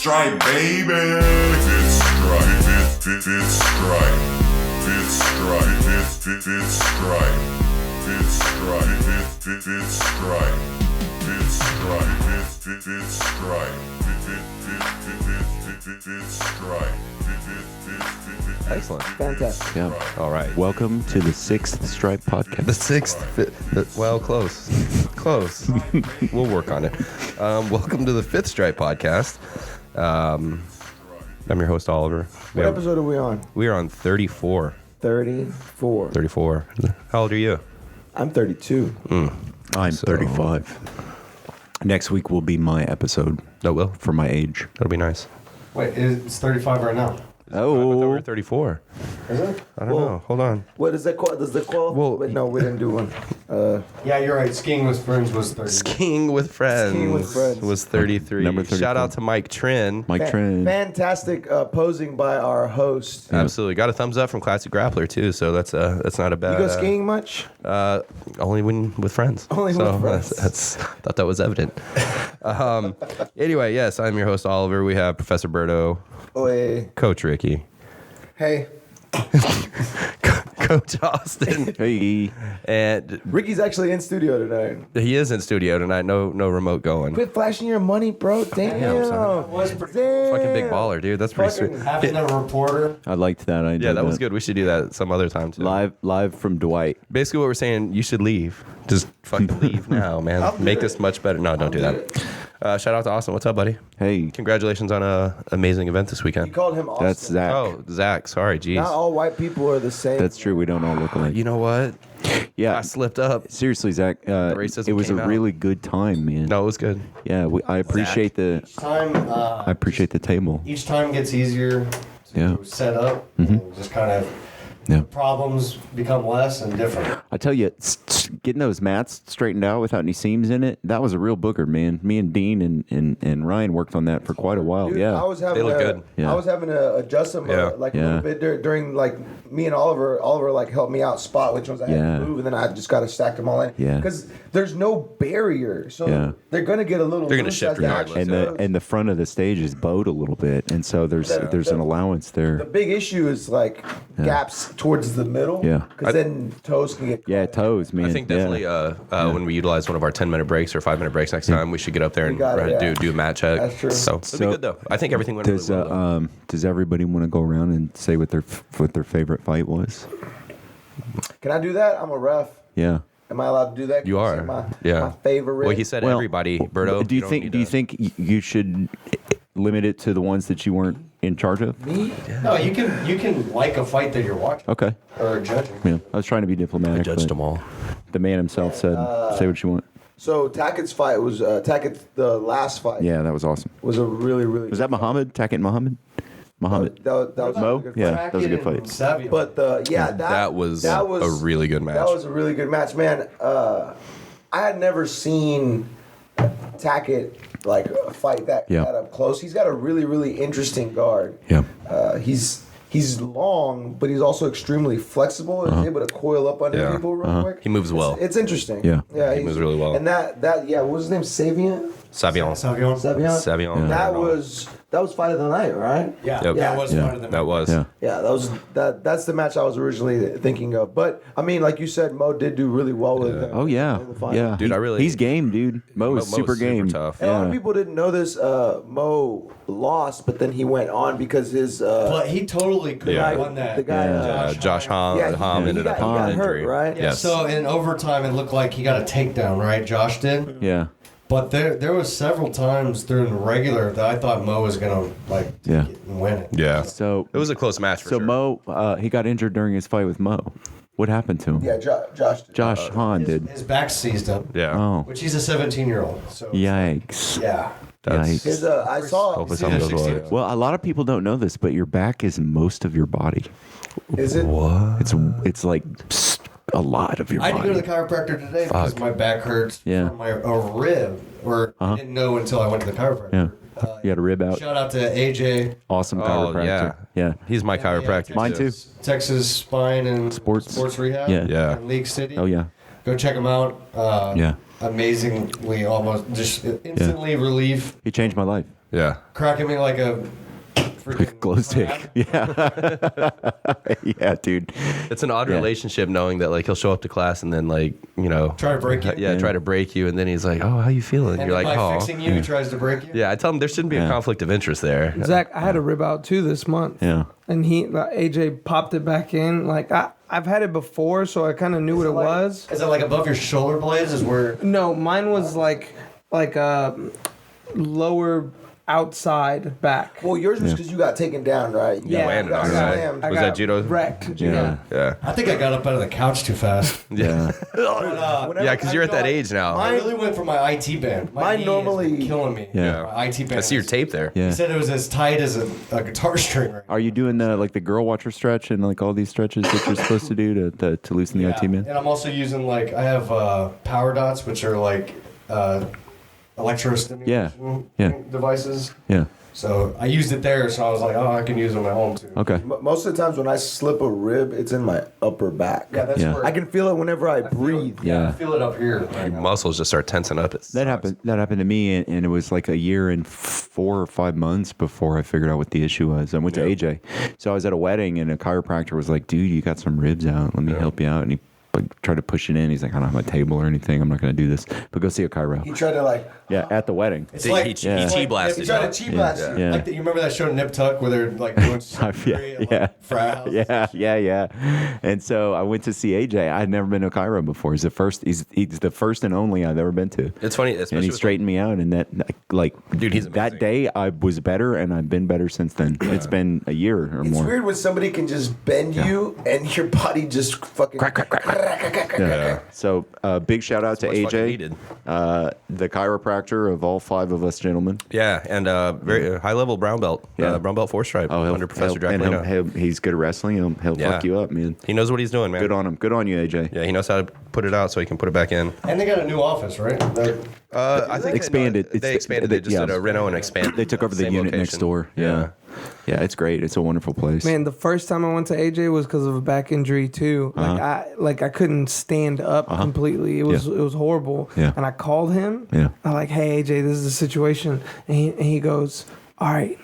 stripe, baby. Fifth stripe, fifth stripe, fifth stripe, fifth stripe, fifth stripe, fifth stripe, fifth stripe, fifth stripe, fifth stripe. Excellent. Fantastic. Yeah. All right. Welcome to the Sixth Stripe Podcast. The sixth. Well, close. Close. We'll work on it. Welcome to the Fifth Stripe Podcast. I'm your host, Oliver. What episode are we on? We are on 34. 34. 34. How old are you? I'm 32. I'm 35. Next week will be my episode. Oh, will? For my age. That'll be nice. Wait, it's 35 right now. I thought we Oh, were 34. Is it? I don't know. Hold on. What is that called? Does the call? Well- Wait, no, we didn't do one. Yeah, you're right. Skiing with friends was 30. Skiing with Friends, Skiing with Friends. was 33. Number 34. Shout out to Mike Trin. Mike Trent. Fantastic posing by our host. Absolutely. Got a thumbs up from Classic Grappler, too, so that's not a bad... You go skiing much? Only when with friends. Only with friends. That's thought that was evident. Anyway, yes, I'm your host, Oliver. We have Professor Berto, Oy. Coach Ricky, Hey, Coach Austin, Hey. and Ricky's actually in studio tonight. he is in studio tonight. No remote going. Quit flashing your money, bro. Damn. son. Was pretty Damn. Fucking big baller, dude. That's pretty Fucking sweet. having a reporter. I liked that. I Yeah, did that was good. We should do that some other time, too. Live from Dwight. Basically, what we're saying, you should leave. Just fucking leave now, man. I'll do Make it. this much better. No, don't do that. Shout out to Austin. What's up, buddy? Hey, Congratulations on a amazing event this You weekend. called him Austin. that's Zach. Oh, Zach. Sorry, jeez. Not all white people are the same. That's true. We don't all look alike. You know what? Yeah. I slipped up. Seriously, Zach. racism it was a came out. really good time, man. No, it was good. Yeah, I appreciate the. I appreciate the table. Each time gets easier to Yeah. set up. And just kind of Yeah. problems become less and different. I tell you, getting those mats straightened out without any seams in it, that was a real booger, man. Me and Dean and Ryan worked on that for quite a while. Dude, Yeah. I was having They look to, good. Yeah. I was having to adjust them Yeah. a Yeah. little bit during like me and Oliver. Oliver like helped me out spot which ones I had Yeah. to move, and then I just got to stack them all in. Yeah. Because there's no barrier, so Yeah. they're gonna get a little. They're gonna loose shift as the regardless. action and goes. the front of the stage is bowed a little bit, and so there's The- an allowance The there. big issue is like gaps towards the middle. Yeah. Because then toes can get. Yeah, caught. toes, man. I think Yeah. definitely when we utilize one of our 10-minute breaks or 5-minute breaks next time, we should get up there and got it, yeah. do a mat check. That's true. So it'll be good, though. I think everything went really Does well, though. does everybody want to go around and say what their favorite fight was? Can I do that? I'm a ref. Yeah. Am I allowed to do that? Can You say are. My, Yeah. My favorite. Well, he said Well, everybody, Berto. Do you don't think need do you to- think you should limit it to the ones that you weren't in charge of? Me? No, you can like a fight that you're watching Okay. or judging. Yeah. I was trying to be I diplomatic. judged but them all. The man himself said, "Say what you want." So Tackett's fight was Tackett's the last fight. Yeah, that was awesome. Was a really Was that Muhammad? Tackett Muhammad? Muhammad. That was a Mo? really good Yeah. fight. that was a good Kraken fight. and Savio. But That was a really good match. That was a really good match, man. I had never seen Tackett like fight that up close. He's got a really really interesting guard. Yeah. He's long, but he's also extremely flexible and able to coil up under Yeah. people real quick. He moves well. It's interesting. Yeah. yeah, He moves really well. And that what was his name? Savion. Savion. Savio. Savion. Savion. That was fight of the night, right? Yeah, Yep. that was Yeah. part of the That was. Yeah. Yeah, that's the match I was originally thinking of. But I mean, like you said, Mo did do really well with it. Oh yeah. in the final. Yeah. Dude, I really- He's game, dude. Mo is Mo's super super game. tough. And a lot of Yeah. people didn't know this. Mo lost, but then he went on because his But he totally could Yeah. have won that. the guy. Yeah. Josh Hom he ended up got on hurt, injury. right? Yeah, Yes. so in overtime, it looked like he got a takedown, right? Josh did. Yeah. But there was several times during the regular that I thought Mo was gonna like Yeah. take it and win it. Yeah. So It was a close match for so sure. Mo he got injured during his fight with Mo. What happened to him? Yeah, Josh. Josh Hahn did. His back seized up. Yeah. Oh. Which he's a 17-year-old. So Yikes. yeah. That's- His, I saw. Hopefully something goes well. Well, a lot of people don't know this, but your back is most of your body. Is it? What? It's like a lot of your I had to body. go to the chiropractor today because my back hurts Yeah. from a rib, or I didn't know until I went to the chiropractor. Yeah. You had a rib out. Shout out to AJ. Awesome Oh, chiropractor. yeah. Yeah. He's my chiropractor. Mine too. Texas Spine and Sports. Rehab. Yeah. Yeah. In League City. Oh yeah. Go check him out. Yeah. Amazingly, almost just instantly relief. He changed my life. Yeah. cracking me like a freaking Glow stick. Yeah. Yeah, dude. It's an odd Yeah. relationship knowing that like he'll show up to class and then like, Try to break you. Yeah, try to break you, and then he's like, "Oh, how you feeling?" And You're like, by "Oh." fixing you, he tries to break you. Yeah, I tell him there shouldn't be a conflict of interest there. Zach, I had a rib out too this month. Yeah. And AJ popped it back in. Like I've had it before, so I kind of knew what it was. Is it like above your shoulder blades? Is where No, mine was like lower outside back. Well, yours was because you got taken down, right? Yeah. Landed got on it, right? slammed. I Was got that judo? wrecked. Yeah. Yeah. I think I got up out of the couch too fast. Yeah. Yeah, because you're at that age now. I really went for my IT band. My Mine knee normally- has been killing me. Yeah. My IT band. I see your tape there. Yeah. He said it was as tight as a guitar string. Right? Are you doing the girl watcher stretch and like all these stretches that you're supposed to do to loosen the IT man? And I'm also using I have power dots, which are like electrostimulation Yeah. devices. Yeah. So I used it there, so I was like, oh, I can use them at home too. Okay. Most of the times when I slip a rib, it's in my upper back. Yeah, that's Yeah. where I can feel it whenever I breathe. Yeah. I feel it up here. Right now. Muscles just start tensing up. That happened to me, and it was like a year and 4 or 5 months before I figured out what the issue was. I went to AJ. So I was at a wedding, and a chiropractor was like, dude, you got some ribs out. Let me help you out. And he tried to push it in. He's like, I don't have a table or anything. I'm not going to do this. But go see a chiro. He tried to Yeah, at the wedding. It's He- like he it's chi like- blasted He tried you. to cheat blast you. Yeah. Like you remember that show Nip Tuck where they're like doing surgery at, Yeah. like, frat houses? Yeah. And so I went to see AJ. I had never been to a chiro before. He's the first and only I've ever been to. It's funny, And especially he with- straightened me out, and that Dude, he's that amazing. day I was better, and I've been better since then. It's been a year or It's more. weird when somebody can just bend you and your body just fucking crack. Yeah. So big shout out to What's fucking AJ, needed. the chiropractor of all 5 of us gentlemen. Yeah, and very high level brown belt. Yeah. Brown belt 4 stripe Oh, under Professor Juggalos. he's good at wrestling. He'll Yeah. fuck you up, man. He knows what he's doing, man. Good on him. Good on you, AJ. Yeah, he knows how to put it out so he can put it back in. And they got a new office, right? I think Expanded. They expanded. They just did a reno and expanded. They took over the Same unit next location. door. Yeah. Yeah, it's great. It's a wonderful place. Man, the first time I went to AJ was because of a back injury too. Like I couldn't stand up completely. It was horrible. Yeah. And I called him. Yeah. I'm like, hey AJ, this is the situation. And he goes, all right,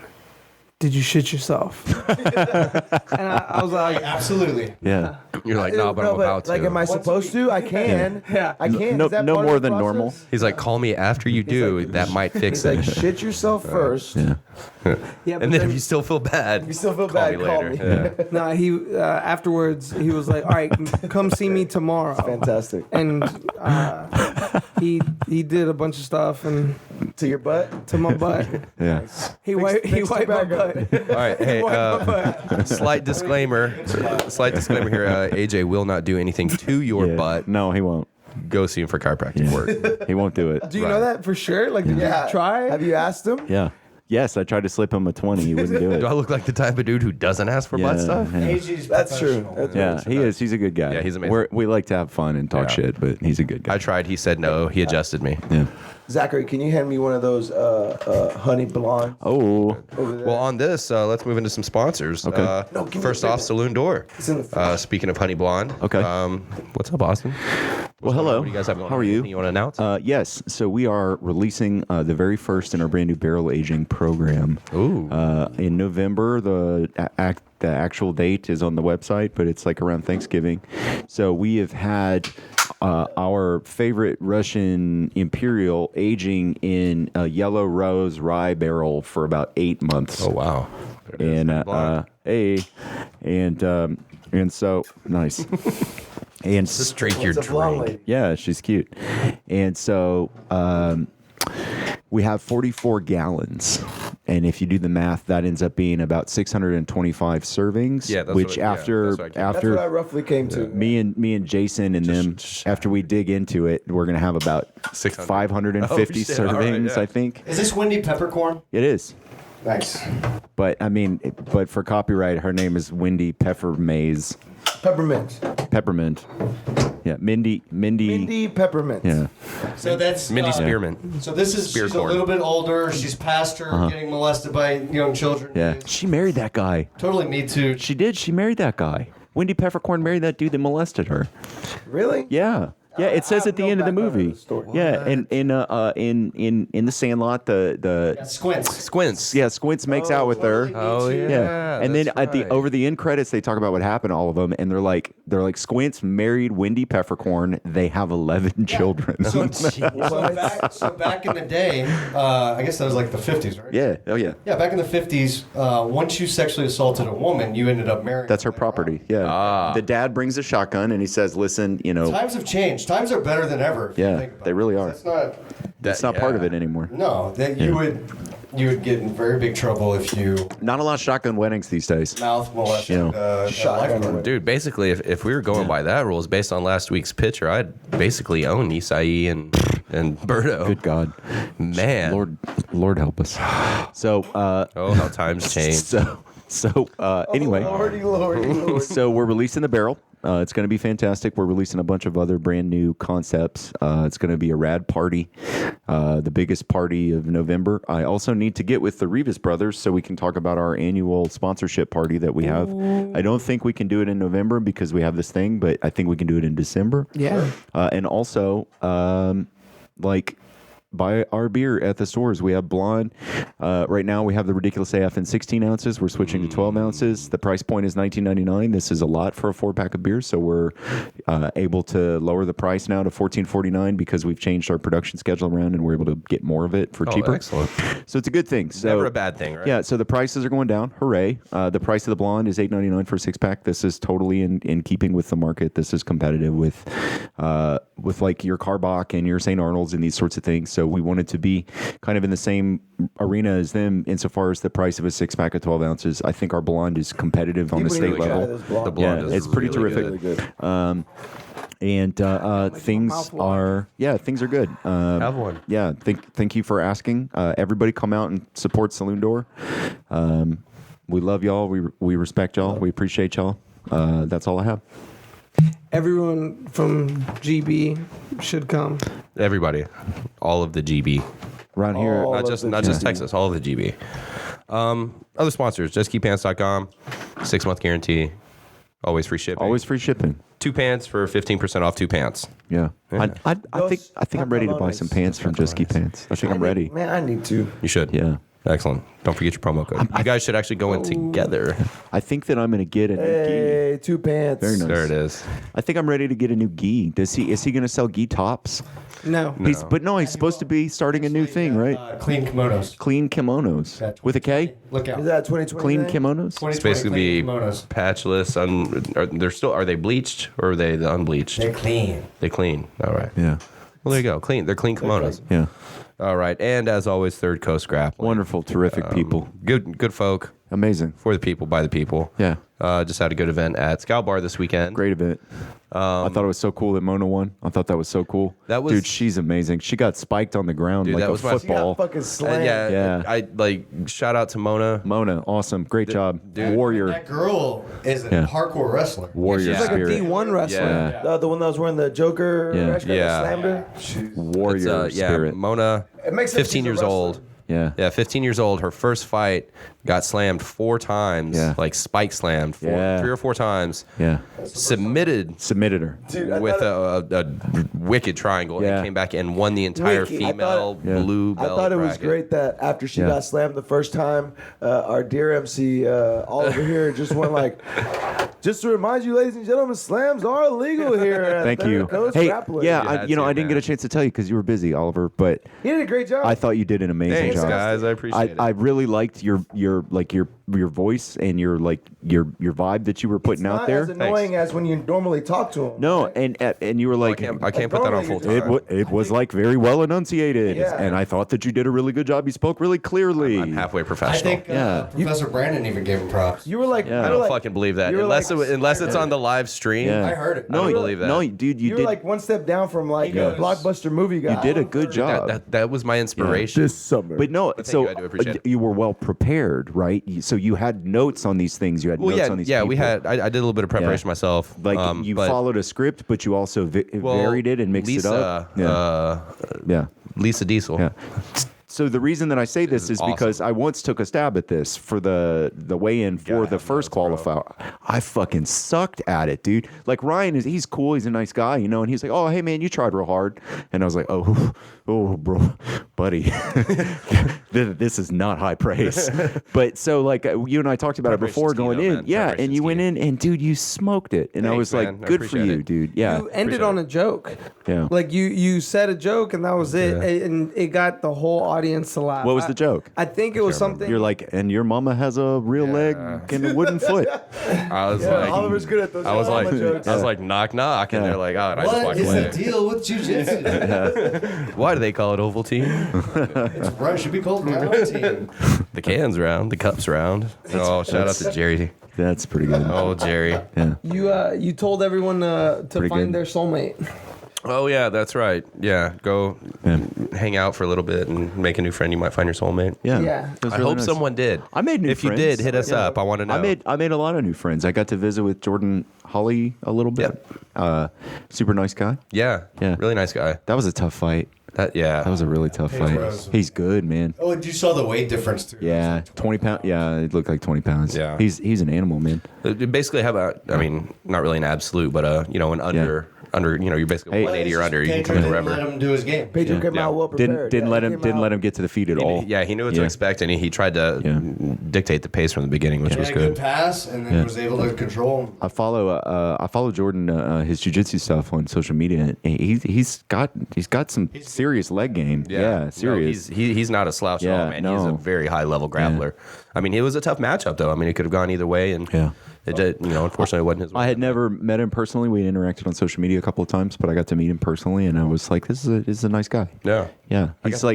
did you shit yourself? And I was like, Absolutely. Yeah. You're like, no, but I'm about to. Like, am I supposed to? I can. Yeah. I can. No- Is that no part of more the than process? normal. He's like, call me after you do. That might fix He's like, it. shit yourself first. Yeah. yeah, but And then if you still feel bad, You still feel call bad, me call later. me. Yeah. no, he afterwards he was like, all right, come see me tomorrow. Fantastic. And he did a bunch of stuff and To your butt? to my butt. Yeah. He wiped fixed my your back butt. up. All right, hey, slight disclaimer here. AJ will not do anything to your Yeah. butt. No, he won't. Go see him for chiropractic work. He won't do it. Do you know that for sure? Like, did Yeah. you try? Have you asked him? Yeah. Yes, I tried to slip him a 20. He wouldn't do it. Do I look like the type of dude who doesn't ask for butt stuff? Yeah. AG's That's true. professional. That's Yeah, he is. He's a good guy. Yeah, he's amazing. We like to have fun and talk Yeah. shit, but he's a good guy. I tried. He said no. He adjusted me. Yeah. Zachary, can you hand me one of those honey blonde Oh, over there? Well, on this, let's move into some sponsors. Okay. No, give me First the big off, one. Saloon Door. It's in the front. Speaking of Honey Blonde. Okay. What's up, Austin? well, hello. What do you guys have going How on? are you? Anything you want to announce? Yes. So we are releasing the very first in our brand new barrel aging program. Ooh. In November, the actual date is on the website, but it's like around Thanksgiving. So we have had our favorite Russian Imperial aging in a yellow rose rye barrel for about 8 months. Oh, wow. There it is. And Honey Blonde. and so nice. And Just drink your It's a blonde drink. lady. yeah, she's cute. And so we have 44 gallons. And if you do the math, that ends up being about 625 servings. Yeah, that's which what- yeah, after that's what I came- That's what I roughly came to. me and Jason and them, after we dig into it, we're gonna have about 600. 550 Oh, shit. All right, servings, yeah. I think. Is this Wendy Peppercorn? It is. Nice. But I mean, but for copyright, her name is Wendy Peppermaze. Peppermint. Peppermint. Yeah, Mindy. Mindy Peppermint. Yeah. So that's Mindy uh, Spearman. So this is Spear she's corn. a little bit older. She's past her getting molested by young children. Yeah. She married that guy. Totally me too. She did. She married that guy. Wendy Peppercorn married that dude that molested her. Really? Yeah. Yeah, it says I at the have end no of the background movie. of the story. Yeah, and in the Sandlot, the Squints. Squints. yeah, Squints makes out with her. Oh yeah. Yeah, and then that's at the right. over the end credits, they talk about what happened to all of them, and they're like Squints married Wendy Peppercorn. They have 11 children. So back in the day, I guess that was like the 50s, right? Yeah. Oh yeah. Yeah, back in the 50s, once you sexually assaulted a woman, you ended up marrying That's her later on. property. Yeah. The dad brings a shotgun and he says, "Listen, Times have changed. Times are better than ever. If you Yeah, think about they it. really are. That's that's not part of it anymore." no, that you would get in very big trouble if you Not a lot of shotgun weddings these days. mouth molested You know. a Shotgun lifeguard. Dude, basically, if we were going by that rules, based on last week's picture, I'd basically own Isai and Berto. Good God, Man. Lord help us. So, Oh, how times change. so anyway. Lordy. So we're releasing the barrel. It's going to be fantastic. We're releasing a bunch of other brand new concepts. It's going to be a rad party, the biggest party of November. I also need to get with the Rivas brothers so we can talk about our annual sponsorship party that we have. I don't think we can do it in November because we have this thing, but I think we can do it in December. Yeah. And also, buy our beer at the stores. We have blonde. Right now, we have the Ridiculous AF in 16 ounces. We're switching to 12 ounces. The price point is $19.99. This is a lot for a 4-pack of beer, so we're able to lower the price now to $14.49 because we've changed our production schedule around and we're able to get more of it for cheaper. Excellent. So it's a good thing. So, Never a bad thing, right? Yeah, so the prices are going down. Hooray. The price of the blonde is $8.99 for a 6-pack. This is totally in keeping with the market. This is competitive with like your Carbach and your St. Arnold's and these sorts of things. So we wanted to be kind of in the same arena as them insofar as the price of a 6-pack of 12 ounces. I think our blonde is competitive on the People state need to try level. this blonde. The blonde Yeah, is it's pretty really terrific. good. Really good. And things mouth water. things are good. Have one. Yeah, thank you for asking. Everybody come out and support Saloon Door. We love y'all. We respect y'all. We appreciate y'all. That's all I have. Everyone from GB should come. Everybody. All of the GB. Around here, All Not of just the not just GB. Texas, all of the GB. Other sponsors, justkeeppants.com, 6-month guarantee, always free shipping. always free shipping. 2 pants for 15% off 2 pants. Yeah, Yeah. I think I'm ready to buy some pants from Just Keep Pants. I think I'm ready. Man, I need to. You should. Yeah, Excellent. Don't forget your promo code. You guys should actually go in together. I think that I'm gonna get a new gi. Hey, 2 pants. Very nice. There it is. I think I'm ready to get a new gi. Is he gonna sell gi tops? No. He's supposed to be starting a new thing, right? Clean kimonos. Clean kimonos Yeah, with a K. Look out. Is that 2020? Clean kimonos. 2020 It's basically clean be kimonos. patchless. Are they bleached or are they the unbleached? They're clean. They clean. All right. Yeah, Well, there you go. Clean. They're clean kimonos. yeah. All right. And as always, Third Coast Grappling. Wonderful, terrific people. Good folk. Amazing. For the people, by the people. Yeah. Just had a good event at Scout Bar this weekend. Great event. I thought it was so cool that Mona won. I thought that was so cool. That was- Dude, she's amazing. She got spiked on the ground Dude, like that a was my- She got football. fucking slammed. Yeah. Yeah. Shout out to Mona. Mona, awesome. Great job. dude, Warrior. That girl is a Yeah. hardcore wrestler. Warrior Yeah. She's like a spirit. D1 wrestler. Yeah. The one that was wearing the Joker Yeah. rash guard that Yeah. slammed her. Warrior spirit. Mona, It makes sense 15 she's a years wrestler. old. Yeah. Yeah, 15 years old. Her first fight got slammed 4 times, Yeah. like spike slammed, 3 or 4 times. Yeah. Submitted her. Dude, I with thought a wicked triangle Yeah. and came back and won the entire Wiki. I female thought- Yeah. blue I belt thought it was bracket. great that after she Yeah. got slammed the first time, our dear MC Oliver here just went like, just to remind you, ladies and gentlemen, slams are illegal here. At Thank Third you. Coast Hey, Grappling. yeah, You I had to, didn't get man. a chance to tell you because you were busy, Oliver, but He did a great job. I thought you did an amazing Thanks, job. guys. I appreciate it. I really liked your voice and your vibe that you were putting out Not there. as annoying as when you normally talk to him. No, and you were like, I can't put that on full time. it was like very well enunciated, Yeah. and I thought that you did a really good job. You spoke really clearly. I'm halfway I professional. think Yeah. Professor Brandon even gave him props. You were like, Yeah. you I were don't like, fucking believe that. you were Unless like- unless it's on the live stream. Yeah. I heard it. I don't believe that. No, dude, you you did. were like one step down from like Yeah. a blockbuster movie guy. you did a good job. That was my inspiration. summer. But no, thank so you, I do appreciate it. you were well prepared, right? So you had notes on these things. You had Well, notes on these yeah, people. we had. I did a little bit of preparation myself. Like you but- followed a script, but you also well, varied it and mixed Lisa, it up. Yeah. Yeah. Lisa Diesel. Yeah. so the reason that I say this is awesome. because I once took a stab at this for the weigh-in for the first qualifier. I fucking sucked at it, dude. Like Ryan he's cool, he's a nice guy, you know, and he's like, "Oh, hey man, you tried real hard," and I was like, "Oh, bro, buddy, this is not high praise." But so like you and I talked about it before going in, yeah, and you went in and dude, you smoked it, and I Thanks, was man. like, I "Good for appreciate you, it. dude." Yeah, You ended on a joke. Yeah. Like you said a joke and that was it, and it got the whole audience to laugh. What was the joke? I think it was something. You're like, and your mama has a real leg and a wooden foot. I was like, Oliver's good at those. I was like, jokes. I was like, knock knock, and they're like, oh, and I just What walked is away. the deal with jujitsu? Why do they call it Ovaltine? It's right. Should be called round team. The can's round, the cup's round. Oh, shout out to Jerry. That's pretty good. Oh, Jerry. Yeah. You told everyone to Pretty find good. their soulmate. Oh yeah, that's right. Yeah, go hang out for a little bit and make a new friend. You might find your soulmate. Yeah. Yeah. It was I really hope nice. someone did. I made new If friends. you did, hit us Yeah. up. I want to know. I made a lot of new friends. I got to visit with Jordan Holly a little bit. Super nice guy. Yeah. Yeah. Really nice guy. That was a tough fight. That That was a really tough Hey, fight. bros. He's good, man. Oh, and you saw the weight difference too. Yeah, 20 pounds. Yeah, it looked like 20 pounds. Yeah. He's an animal, man. You basically have I mean, not really an absolute, but an under, you're basically Hey. 180 or under. You can come in Let wherever. him do his game. Pedro came Yeah. out well prepared. Didn't let he him came out- get to the feet at all. Yeah, he knew what to Yeah. expect, and he tried to Yeah. dictate the pace from the beginning, which He was had a good good. pass, and then Yeah. was able to control him. I follow Jordan his jiu-jitsu stuff on social media. And he's got some serious leg game. Yeah, serious. No, he's not a slouch at Yeah, all, man. He's a no. very high level grappler. I mean, it was a tough matchup though. I mean, it could have gone either way, and Yeah. it did, unfortunately, it wasn't his way. I had never met him personally. We interacted on social media a couple of times, but I got to meet him personally, and I was like, "This is a nice guy." Yeah. Yeah,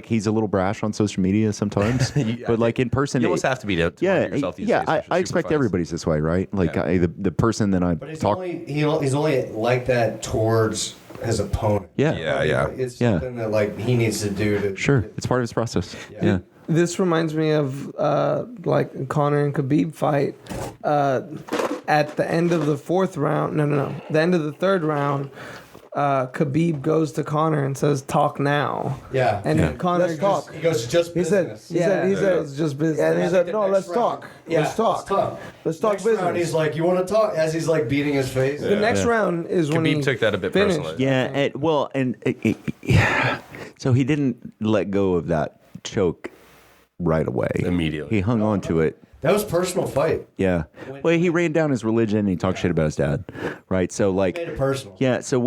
he's a little brash on social media sometimes, but like in person, You almost have to be to yeah, market yourself these yeah. days for I super expect fights. everybody's this way, right? Like Yeah. the person that I But he's talk. he's only like that towards his opponent. Yeah. Yeah, yeah. It's Yeah. something that like he needs to do to. Sure, it's part of his process. Yeah. This reminds me of like Conor and Khabib fight. At the end of the fourth round, no, the end of the third round, Khabib goes to Conor and says, "Talk now." Yeah. And Yeah. Conor Let's talk. He goes just He said, business. he said, it's just business. and he I said, think no, the let's next round- talk. Yeah, Let's talk. Let's talk Next round, business. he's like, "You want to talk?" As he's like beating his face. The next round is when Khabib he took that a bit finished. personally. Yeah, so he didn't let go of that choke right away. Immediately. He hung on to it. That was personal fight. Yeah. Well, he ran down his religion and he talked shit about his dad, right? So like, Made it personal. yeah. So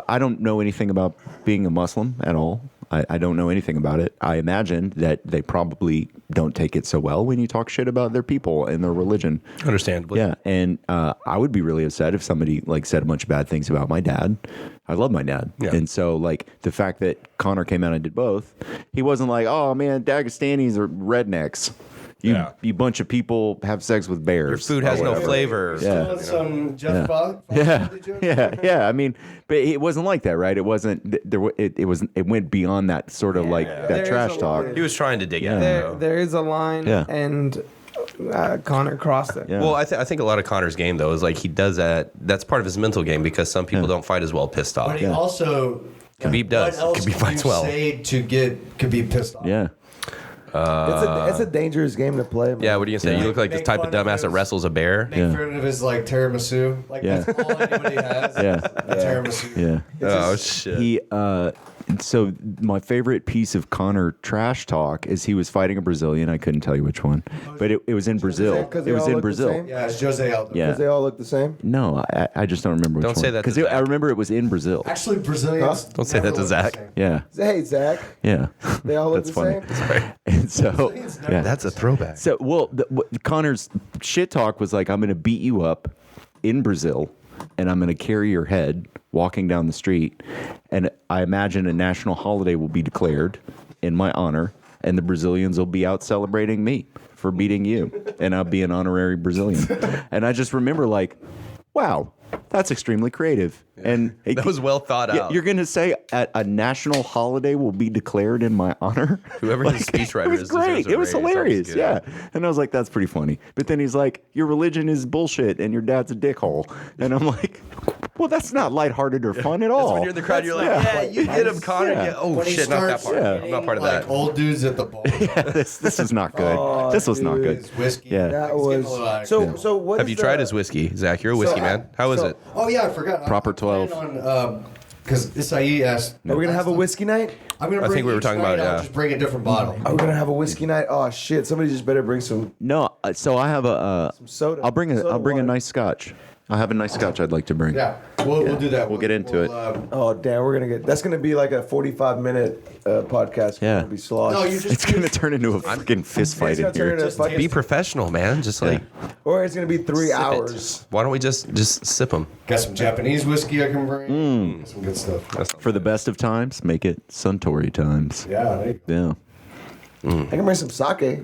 I don't know anything about being a Muslim at all. I don't know anything about it. I imagine that they probably don't take it so well when you talk shit about their people and their religion. Understandably. Yeah, and I would be really upset if somebody like said a bunch of bad things about my dad. I love my dad, Yeah. and so like the fact that Conor came out and did both, he wasn't like, "Oh man, Dagestanis are rednecks. You bunch of people have sex with bears. Your food has or no whatever." flavor. Yeah. Still some Jeff Fox. Yeah. I mean, but it wasn't like that, right? It wasn't. It went beyond that sort of like that There is trash a talk. line. He was trying to dig at it, There, though. there is a line, Yeah. and Conor crossed it. Yeah. Well, I think a lot of Conor's game though is like he does that. That's part of his mental game because some people don't fight as well pissed off. But he also. Khabib does. What else Khabib can fights you well. say to get Khabib pissed off? Yeah. It's a dangerous game to play, man. Yeah, what are you gonna say? You look like this Make type of fun of dumbass his- that wrestles a bear. Make Yeah. fun of his like tiramisu. Like Yeah. that's all anybody has. Yeah. A tiramisu. Yeah. Oh shit! He so my favorite piece of Conor trash talk is he was fighting a Brazilian. I couldn't tell you which one, but it was in Brazil. Because It they was all in look the Brazil. same? Yeah, it's Jose Aldo. Yeah. Because they all look the same. No, I just don't remember which Don't one. say that to because I Zach. remember it was in Brazil. Actually, Brazilians. Don't say never that to look Zach. the same. Yeah. Hey, Zach. Yeah. They all look That's the funny. same. And so Brazilians never- yeah. That's a throwback. So, well, Connor's shit talk was like, I'm going to beat you up in Brazil and I'm going to carry your head walking down the street. And I imagine a national holiday will be declared in my honor and the Brazilians will be out celebrating me for beating you. And I'll be an honorary Brazilian. And I just remember like, wow, that's extremely creative. And That was well thought out. You're going to say a national holiday will be declared in my honor? Whoever his speechwriter It was is deserves great. a It was raise. That was hilarious. good. Yeah. And I was like, that's pretty funny. But then he's like, your religion is bullshit and your dad's a dickhole. And I'm like, Well, that's not lighthearted or fun at all. That's when you're in the crowd, you're like, yeah, you get him, Connor. Yeah. Oh, When he shit, not that starts part. I'm not part of like that. old dudes at the bar. Yeah, this is not good. This was not good. His whiskey. Yeah. That He's getting was a little out of so. control. So what? Have is you the- tried his whiskey, Zach? You're a whiskey man. How is it? Oh yeah, I forgot. Proper I'm planning 12. on because Isai asked. Are we gonna have a whiskey night? I'm gonna I bring think we were each talking night, about it, I'll yeah. just bring a different bottle. Are we gonna have a whiskey night? Oh shit! Somebody just better bring some No, so I have a. soda. I'll bring a Soda water. nice scotch. I have a nice scotch I'd like to bring. Yeah, we'll do that. We'll get into it. Oh damn, we're gonna get. That's gonna be like a 45-minute podcast. Yeah. Gonna be sloshed. No, you just It's gonna turn into a fucking fist fight It's in gonna turn here. into a fucking. Be professional, man. Just like Or it's gonna be 3 sip it. hours. Why don't we just sip them? got some Japanese whiskey I can bring. Got some good stuff. For the best of times, make it Suntory times. Yeah, there you go. Yeah. I can bring some sake.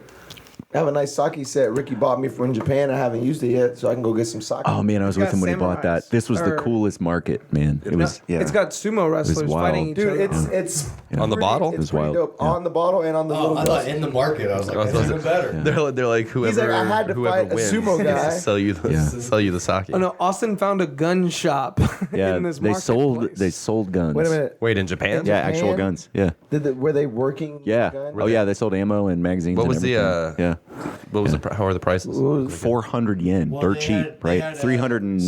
I have a nice sake set Ricky bought me from Japan. I haven't used it yet, so I can go get some sake. Oh man, I was with got him when he bought that. samurais. This was the Or- coolest market, man. It was. Yeah. It's got sumo wrestlers wild. fighting each Dude, other. it's On the bottle? It's It was pretty wild. dope. Yeah. On the bottle and on the Oh, little. I thought in the market. I was like, that's even better. They're like whoever. He's like, I had to whoever fight a wins sumo gets guy. to sell you the Yeah. sell you the sake. Oh no, Austin found a gun shop Yeah, in this they marketplace. sold guns. Wait a minute. Wait, in Japan? Yeah, actual Japan? guns. Yeah. Were they working? Yeah. gun? Oh yeah, they sold ammo and magazines. What and was the, everything. What was the how are the prices? 400 yen, Well, dirt they cheap, had- they right? had a $390.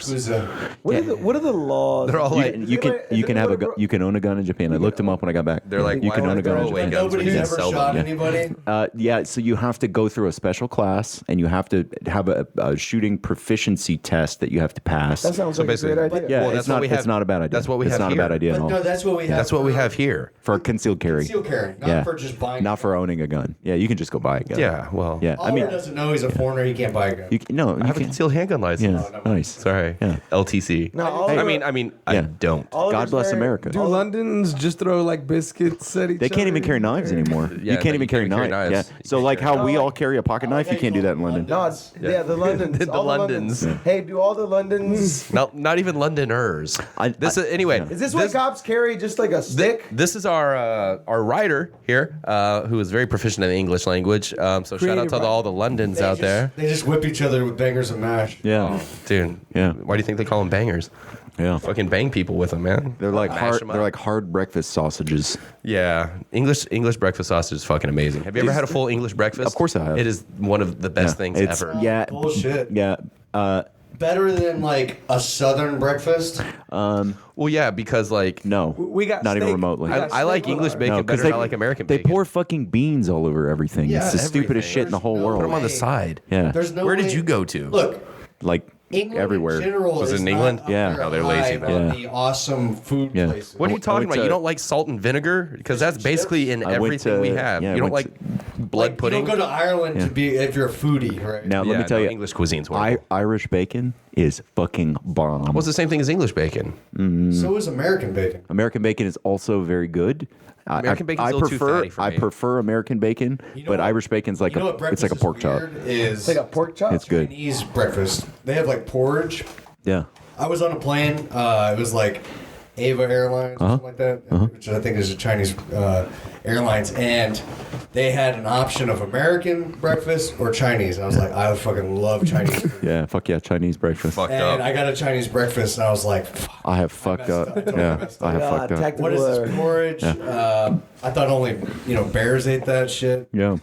special What are the laws? They're all You like can you can have a gun, you can own a gun in Japan. I looked them up when I got back. they're like you why can don't own a gun throw in away Japan. guns when Nobody's you can ever sell shot them? anybody. Yeah, so you have to go through a special class, and you have to have a shooting proficiency test that you have to pass. That sounds like a basically- great idea. Yeah, Well, it's that's what not. we have- It's not a bad idea. that's what we it's have not here. a bad idea at But all. no, that's what we have. That's what we have here. For concealed carry. Concealed carry, not Yeah. for just buying. Not for owning a gun. Yeah, you can just go buy a gun. Yeah, well, Yeah, I Oliver mean, doesn't know he's a foreigner. He can't buy a gun. you can, no, I you have a can. concealed handgun license. Yeah, nice. Sorry. Yeah. LTC. No, I Oliver- mean, I Yeah. don't. Oliver's God bless very- America. Do Londons just throw like biscuits at each They other? can't even carry knives anymore. Yeah, you can't no, even you carry can't carry knives. knives. Yeah. You So can't like carry how we all carry a pocket knife, you can't do that in London. No, it's, yeah, the Londons. The all Londons. Hey, do all the Londons? Not even Londoners. Anyway. Is this why cops carry just like a stick? This is our writer here, who is very proficient in the English language. So shout out Creative to all the Londons out there. They just whip each other with bangers and mash. Yeah. Dude, Yeah. why do you think they call them bangers? Yeah. Fucking bang people with them, man. They're like Mash hard. 'em up. They're like hard breakfast sausages. Yeah, English breakfast sausage is fucking amazing. Have you ever had a full English breakfast? Of course I have. It is one of the best Yeah. things It's- ever. Yeah. Bullshit. Yeah. Better than like a southern breakfast. Well, yeah, because like No. We got not even steak. remotely. We got I like steak English on bacon No, better than I like American they bacon. pour fucking beans all over everything. Yeah, it's the stupidest everything. shit in the whole There's no world. Put them on the way. side. Yeah. There's no Where did way- you go to? Look, Like England everywhere. in general Was it is in not England? up Yeah. there No, they're lazy, high man. on the awesome food Yeah. places. What are you I talking went about? to- You don't like salt and vinegar? Because that's basically in I went everything we to- have. yeah, I You don't like went blood Like, pudding? You don't go to Ireland Yeah. to be if you're a foodie, right? Now let Yeah, me tell no, you, English cuisine's horrible. Irish bacon is fucking bomb. What's the same thing as English bacon? So is American bacon. American bacon is also very good. American bacon's I a little too prefer fatty for I me. prefer American bacon, You know but what- Irish bacon's like You know what it's breakfast like a pork is chop. weird is It's like a pork chop. It's good. Chinese breakfast. They have like porridge. Yeah. I was on a plane. It was like Ava Airlines or something like that, which I think is a Chinese airlines, and they had an option of American breakfast or Chinese. I was like, I fucking love Chinese food. Yeah, fuck yeah, Chinese breakfast. Fucked And up. I got a Chinese breakfast, and I was like, fuck, I have fucked messed up. up. I totally Yeah, messed I have God, fucked up. tactical what is this error. porridge? I thought only bears ate that shit, Yeah.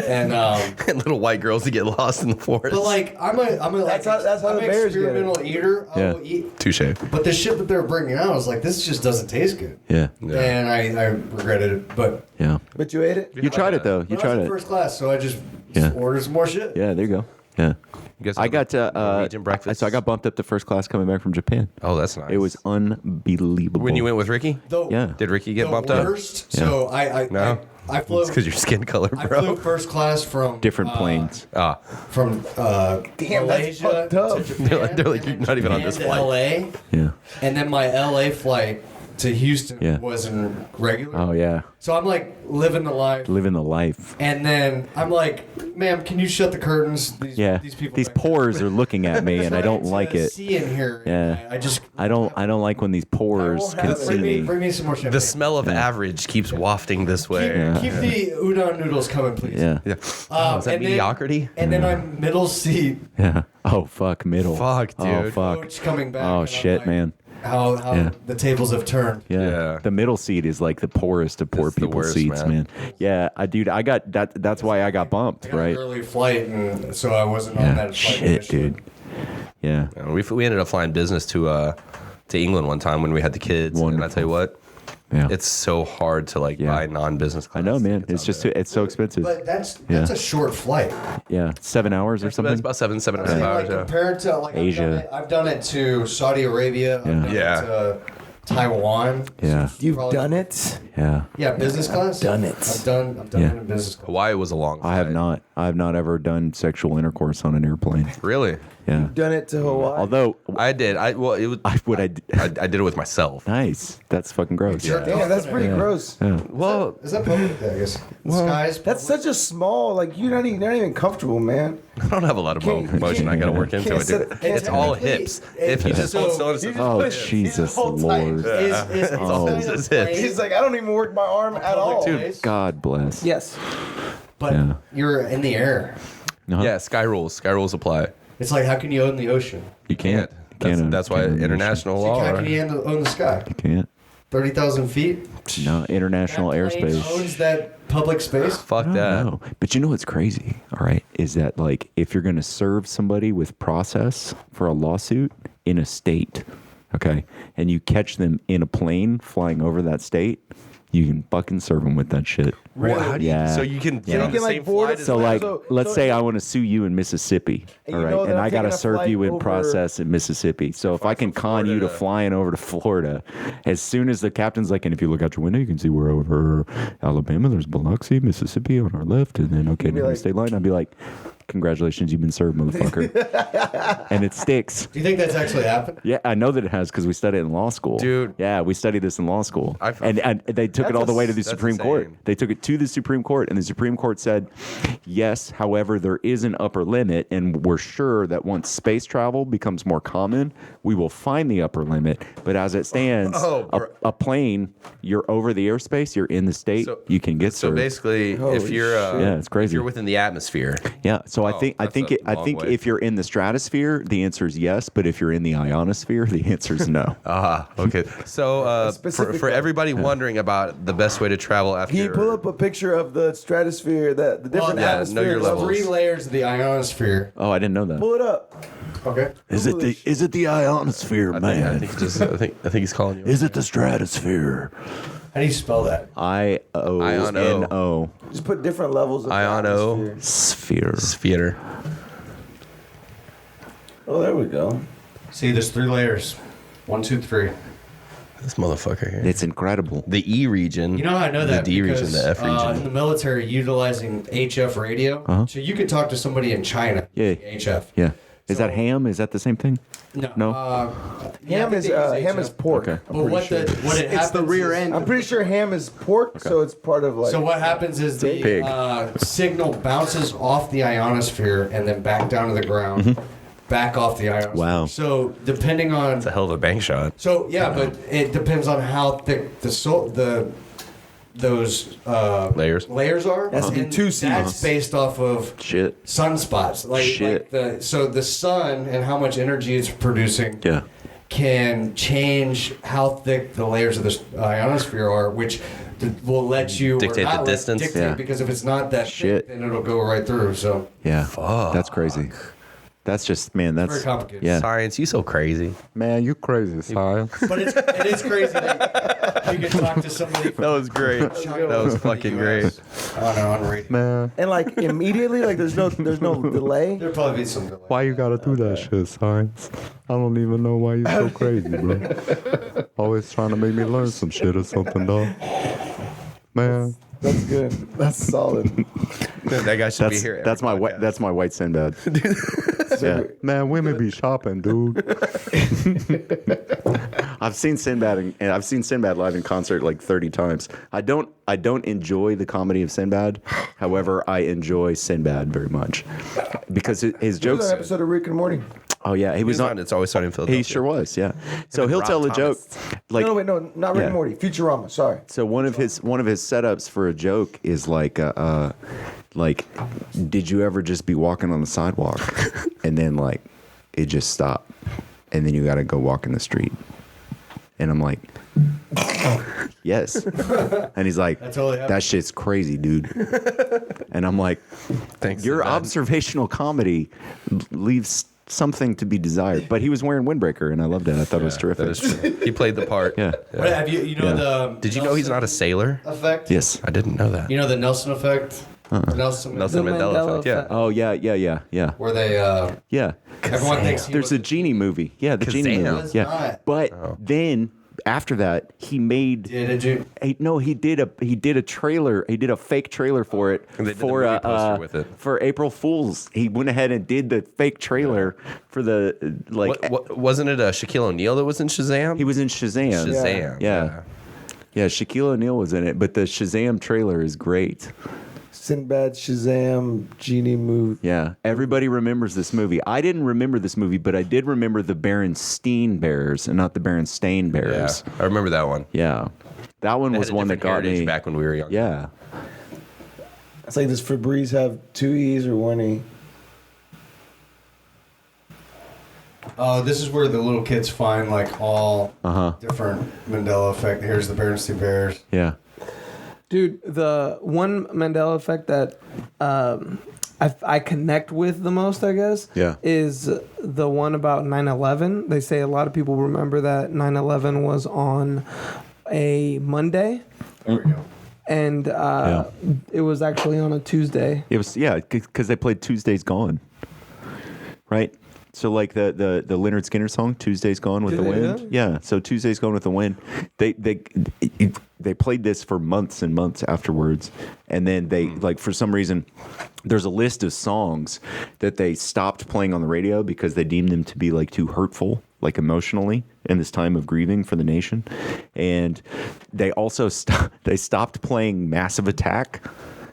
and And little white girls that get lost in the forest. but like I'm a That's how I'm the an bears get it. experimental eater. I Yeah. will eat, Touche. but the shit that they're bringing out, I was like, this just doesn't taste good, Yeah. and I regretted it. But Yeah. But you ate it? You tried it though. You but I tried was in it. first class, so I just Yeah. ordered some more shit. Yeah, there you go. Yeah. You guys I have got Norwegian breakfast? So I got bumped up to first class coming back from Japan. Oh, that's nice. It was unbelievable. when you went with Ricky. Though, Yeah. Did Ricky get the bumped up? worst. So No? I flew. It's because your skin color, I flew bro. first class from different planes. Ah, from Damn, that's Malaysia fucked up. to Japan, They're like, you're not even on and this to flight. LA, Yeah. and then my LA flight to Houston Yeah. wasn't regular. Oh yeah, So I'm like living the life. living the life. And then I'm like, ma'am, can you shut the curtains? Yeah, These people. these back there pores are looking at me, and I don't trying like to it. See in here. Yeah. I don't like when these pores won't can have it. see me. Bring me some more champagne. The smell of average keeps wafting this way. Keep the udon noodles coming, please. Yeah, Yeah. Oh, is that and then- mediocrity? And then I'm middle seat, yeah. Oh fuck, middle. Fuck, Oh dude. fuck. coach coming back. Oh and I'm shit, like, man. How Yeah. the tables have turned. Yeah. Yeah. The middle seat is like the poorest of poor It's the people's worst, seats, man. man. Yeah, I got that. That's why I got bumped, I got right? an early flight, and so I wasn't on Yeah. that flight. Shit, initially. dude. Yeah. We ended up flying business to England one time when we had the kids. And I Wonderful. tell you what, Yeah. it's so hard to like Yeah. buy non-business I class. know, man. tickets It's out just there. it's so expensive. But that's Yeah. a short flight. Yeah, 7 hours or That's something. about seven and a I half mean, hours. like Yeah. compared to like Asia. I've done it to Saudi Arabia. I've done Yeah. it to Taiwan. Yeah, You've Probably- done it. yeah. Yeah, business class. done it. I've done Yeah. it in business class. Hawaii was a long I have flight. not. I have not ever done sexual intercourse on an airplane. Really? Yeah. Done it to Hawaii. Although I did. It was. I I did it with myself. nice. That's fucking gross. Sure. Damn, that's pretty gross. Well, Is that public? Yeah, I guess. Skies. That's such a small. Like you're not even comfortable, man. I don't have a lot of motion. I got to work into can't it. Dude. sit- can't It's all technically- hips. If you just So- hold still, it's You just Oh put- Jesus hold tight. Lord. Is all kind hips. of It's hips. plain, He's like, I don't even work my arm at all. Dude. God bless. Yes. but Yeah. you're in the air. Uh-huh. yeah, sky rules. Sky rules apply. It's like, how can you own the ocean? You can't. That's why international law. How can right? you own the sky? You can't. 30,000 feet? No international That plane airspace. owns that public space? Fuck I that. don't know. But you know what's crazy, all right, is that like if you're going to serve somebody with process for a lawsuit in a state, okay, and you catch them in a plane flying over that state, you can fucking serve them with that shit. Well, how do you, Yeah. So you can get Yeah. on You the can, same like, board flight it as So them? like, So- let's so- say I want to sue you in Mississippi, And all you right, know that and I'm I got to taking a serve you flight in over- process in Mississippi. So if I can con you to Florida. flying over to Florida, as soon as the captain's like, and if you look out your window, you can see we're over Alabama. There's Biloxi, Mississippi on our left, and then okay, You'd be near the like- state line. I'd be like, congratulations, you've been served, motherfucker. And it sticks. Do you think that's actually happened? Yeah, I know that it has because we studied it in law school. Dude. Yeah, we studied this in law school. And they took it That's all the way to the that's Supreme Court. insane. They took it to the Supreme Court, and the Supreme Court said, yes, however, there is an upper limit, and we're sure that once space travel becomes more common, we will find the upper limit. But as it stands, a plane, you're over the airspace, you're in the state, you can get So served. basically, if you're Yeah, it's crazy. if you're within the atmosphere, Yeah, so I think that's a long way. if you're in the stratosphere, the answer is yes, but if you're in the ionosphere, the answer is no. okay. So for Specifically. everybody wondering about the best way to travel after, Can you pull up a picture of the stratosphere, the different yeah, know atmospheres? your levels. 3 layers of the ionosphere. Oh, I didn't know that. Pull it up. Okay. Is it the ionosphere, I think he's calling you. Is it the stratosphere? How do you spell that? IONO. Just put different levels of Iono. atmosphere. Sphere. Sphere. Oh, there we go. See, there's 3 layers. 1, 2, 3. This motherfucker here. It's incredible. The E region. You know how I know that? The D Because, region, the F region. in the military, utilizing HF radio. So you could talk to somebody in China. Yeah. HF. Yeah. Is So- that ham? Is that the same thing? No. No? Yeah, I Ham think is they use ham HF. is pork. Okay. But what it happens the rear is- end. I'm pretty sure ham is pork, so it's part of like. So what happens is the Pig. signal bounces off the ionosphere and then back down to the ground, back off the ionosphere. Wow. So depending on It's a hell of a bank shot. so yeah, but it depends on how thick those Layers are. Has to be And 2 Cs. That's based off of Shit. sunspots. Shit. So the sun and how much energy it's producing Yeah. can change how thick the layers of the ionosphere are, which will let you or Dictate not the let- distance? Dictate, Yeah. because if it's not that Shit. thick, then it'll go right through. So Yeah. That's crazy. That's just, man, that's. very complicated. Yeah. Science, you so crazy. Man, you crazy, science. but it is crazy that you can talk to somebody from That was great. China That was or from the fucking US on radio. Man, and like immediately, like there's no delay. There'll probably be some delay. why you gotta do that shit, science? I don't even know why you so crazy, bro. Always trying to make me learn some shit or something, dog. Man. That's good. That's solid. That guy should be That's here. every that's my podcast. that's my white Sinbad. Yeah. Man, women be shopping, dude. I've seen Sinbad and I've seen Sinbad live in concert like 30 times. I don't enjoy the comedy of Sinbad. However, I enjoy Sinbad very much because his There's jokes. an episode of Rick and Morty. Oh yeah, he was on. It's Always Sunny in Philadelphia. He sure was. Yeah. So and he'll Rob tell a joke. Thomas. Like No, not Rick and Morty. Futurama. Sorry. so one of his setups for a joke is like did you ever just be walking on the sidewalk and then like it just stopped and then you got to go walk in the street, and I'm like, yes. And he's like, totally happened. that shit's crazy, dude. And I'm like, Thanks, your Sinbad. observational comedy leaves something to be desired. But he was wearing windbreaker, and I loved it. I thought it was terrific. That is true. He played the part. Yeah. What, have you know the? Did you know he's not a sailor? Effect? Yes. I didn't know that. You know the Nelson effect? Nelson Nelson The Mandela, Mandela effect. Yeah. effect. Oh yeah. Where they Yeah. everyone thinks he There's was a genie movie. Yeah, the genie Kazam. movie. Was Yeah. not. But then after that, he made Did you? he did a trailer. He did a fake trailer for it And they did the for movie poster with it. for April Fools. He went ahead and did the fake trailer for the like. What, wasn't it Shaquille O'Neal that was in Shazam? He was in Shazam. Shazam. Yeah. Yeah, Shaquille O'Neal was in it, but the Shazam trailer is great. Sinbad, Shazam, Genie movie. Yeah, everybody remembers this movie. I didn't remember this movie, but I did remember the Berenstain Bears and not the Berenstain Yeah, Bears. I remember that one. Yeah, that one It was had a one that different got heritage me. back when we were young. Yeah, It's like, does Febreze have 2 E's or 1 E? Oh, this is where the little kids find like all different Mandela effect. Here's the Berenstain Bears. yeah. Dude, the one Mandela effect that I connect with the most, I guess, Yeah. is the one about 9/11. They say a lot of people remember that 9/11 was on a Monday, There we go. and it was actually on a Tuesday. It was because they played Tuesday's Gone, right? So like the Leonard Skinner song Tuesday's Gone with Did the they Wind. really? Yeah, so Tuesday's Gone with the Wind. They played this for months and months afterwards, and then they like for some reason there's a list of songs that they stopped playing on the radio because they deemed them to be like too hurtful, like emotionally in this time of grieving for the nation, and they also stopped playing Massive Attack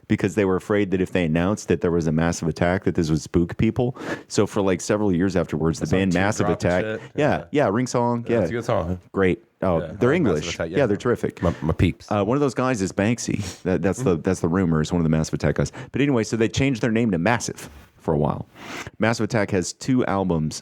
because they were afraid that if they announced that there was a massive attack, that this would spook people. So for like several years afterwards, the band Massive Teardrop and Attack, shit? yeah, Ring Song, yeah, It's a good song. great. Oh, Yeah, they're I like English. Massive Attack, yeah. yeah. They're terrific. My peeps. One of those guys is Banksy. That's the rumor. Is one of the Massive Attack guys. But anyway, so they changed their name to Massive for a while. Massive Attack has 2 albums,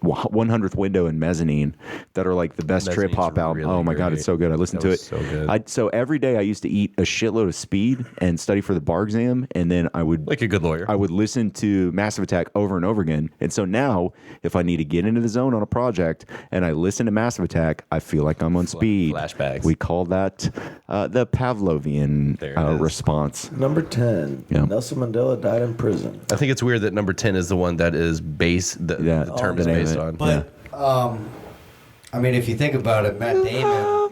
100th Window and Mezzanine, that are like the best trip Mezzanin's hop album. really Oh my god, great. it's so good. I listened That to it. was so good. So every day I used to eat a shitload of speed and study for the bar exam, and then I would Like a good lawyer. I would listen to Massive Attack over and over again. And so now, if I need to get into the zone on a project and I listen to Massive Attack, I feel like I'm on speed. flashbacks. We call that the Pavlovian There it is. response. Number 10. Yeah. Nelson Mandela died in prison. I think it's weird that number 10 is the one that is based, the term the is name of based it. on. But I mean, if you think about it, Matt Damon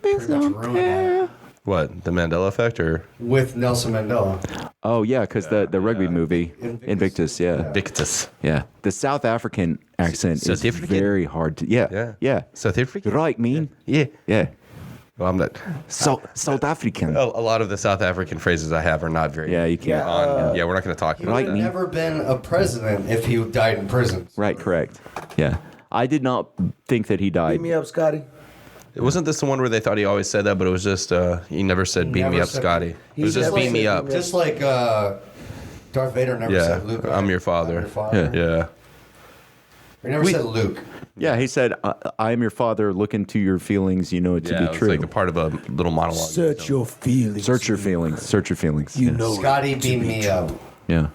pretty much ruined that What, the Mandela effect or with Nelson Mandela. Oh, yeah, because the rugby movie, Invictus, yeah. Victus? Yeah. The South African accent South is African? very hard to. Yeah. Yeah. Yeah. South African? Right, mean? Yeah. Yeah. Well, I'm not. South African. A lot of the South African phrases I have are not very. Yeah, you can't. Yeah, we're not going to talk He about would that. have never been a president if he died in prison. Right, correct. Yeah. I did not think that he died. Beat me up, Scotty. Wasn't this the one where they thought he always said that, but it was just he never said "beat me Never up, said- Scotty"? It was He just never "beat me said up." beat me up. Just like Darth Vader never Yeah, said Luke. I'm your father. I'm your father. Yeah. He never said Luke. Yeah, he said, I am your father. Look into your feelings. You know it to Yeah, be it was true. like a part of a little monologue. Search your feelings. Search your feelings. Search your feelings. You Yeah. know Scotty it to beat be me true. up. Yeah.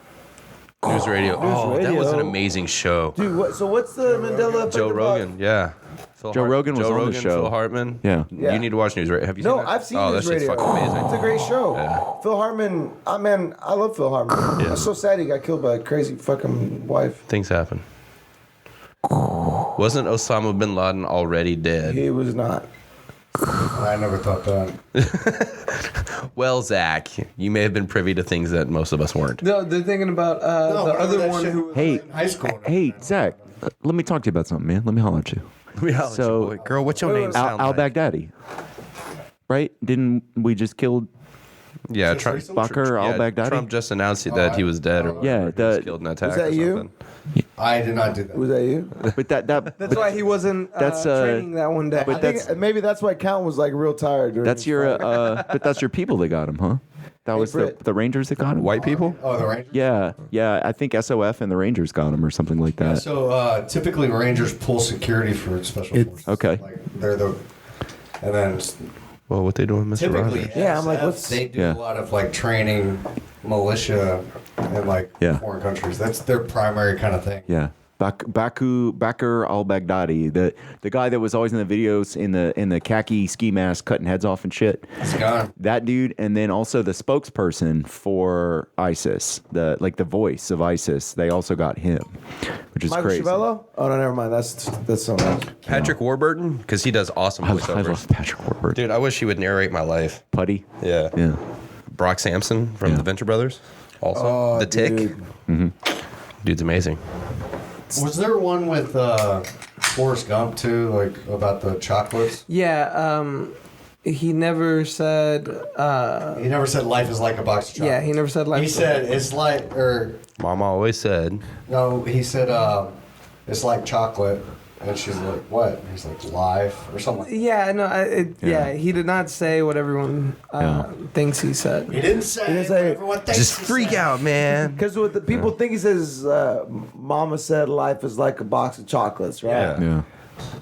News radio. Oh, that was an Radio. amazing show. Dude, so what's the Mandela effect Joe about? Rogan, yeah. Joe Rogan was on the show. Phil Hartman. Yeah. Yeah. You need to watch News Radio. Have you No, seen that? I've seen Oh, this that shit's radio. fucking amazing. It's a great show. Phil Hartman, man, I love Phil Hartman. I'm so sad he got killed by a crazy fucking wife. Things happen. Wasn't Osama bin Laden already dead? He was not. I never thought that. Well, Zach, you may have been privy to things that most of us weren't. No, they're thinking about the remember other that one shit who. was Hey, in high school. hey, Zach, let me talk to you about something, man. Let me holler at you. Reality So- boy. Girl, what's your name sound Al like? Baghdadi, right? Didn't we just kill Yeah, Just Trump. recently? Bakr Al Baghdadi? Trump just announced that he was dead or Yeah, whatever. He was the- killed in an attack Was that or you? something. I did not do that. Was that you? But That's why he wasn't That's, training that one day. but I think that's- maybe that's why Count was like real tired. During that's his your fight. but that's your people that got him, huh? That was Britt. the Rangers that got him. White people? Oh, the Rangers? Yeah. I think SOF and the Rangers got him or something like that. So typically Rangers pull security for special forces. Okay. Like they're the, and then Well, what they doing, Mr. typically Rogers? Yeah, I'm like, SF, what's- they do Yeah. a lot of like training militia in like Yeah. foreign countries. That's their primary kind of thing. Yeah. Bakr Al Baghdadi, the guy that was always in the videos in the khaki ski mask cutting heads off and shit. It's gone. That dude, and then also the spokesperson for ISIS, the voice of ISIS. They also got him, which is Michael crazy. Chavello? Oh no, never mind. That's someone else. Patrick Warburton? Because he does awesome I voiceovers. love Patrick Warburton. Dude, I wish he would narrate my life. Putty. Yeah. Yeah. Brock Sampson from Yeah. the Venture Brothers. Also. Oh, the Tick. dude. Dude's amazing. Was there one with Forrest Gump too, like about the chocolates? Yeah, he never said. He never said life is like a box of chocolates. Yeah, he never said life. He said it's like, or Mama always said, no, he said it's like chocolate, and she's like, what? And he's like, life or something. Like that. Yeah, no, yeah, he did not say what everyone thinks he said. He didn't say. He didn't say- but everyone thinks just he freak said. out, man. Because what the people think he says, Mama said life is like a box of chocolates, right? Yeah. Yeah.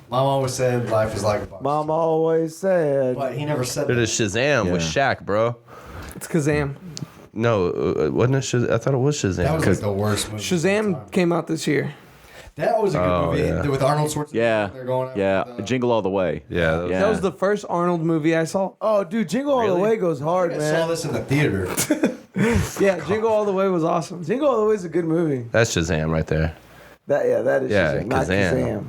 Mom always said life is like a box. Mama always said. But he never said It that. is Shazam with Yeah. Shaq, bro. It's Kazam. No, wasn't it Shazam? I thought it was Shazam. That was like the worst movie. of all Shazam time. came out this year. That was a good Oh, movie yeah. with Arnold Schwarzenegger. Yeah. They're going after Yeah. the- Jingle All the Way. Yeah, that was- Yeah. That was the first Arnold movie I saw. Oh, dude, Jingle All the Really? Way goes hard, I saw man. this in the theater. Yeah, Jingle All the Way was awesome. Jingle All the Way is a good movie. That's Shazam right there. That is Yeah, Shazam, not Kazam. Shazam.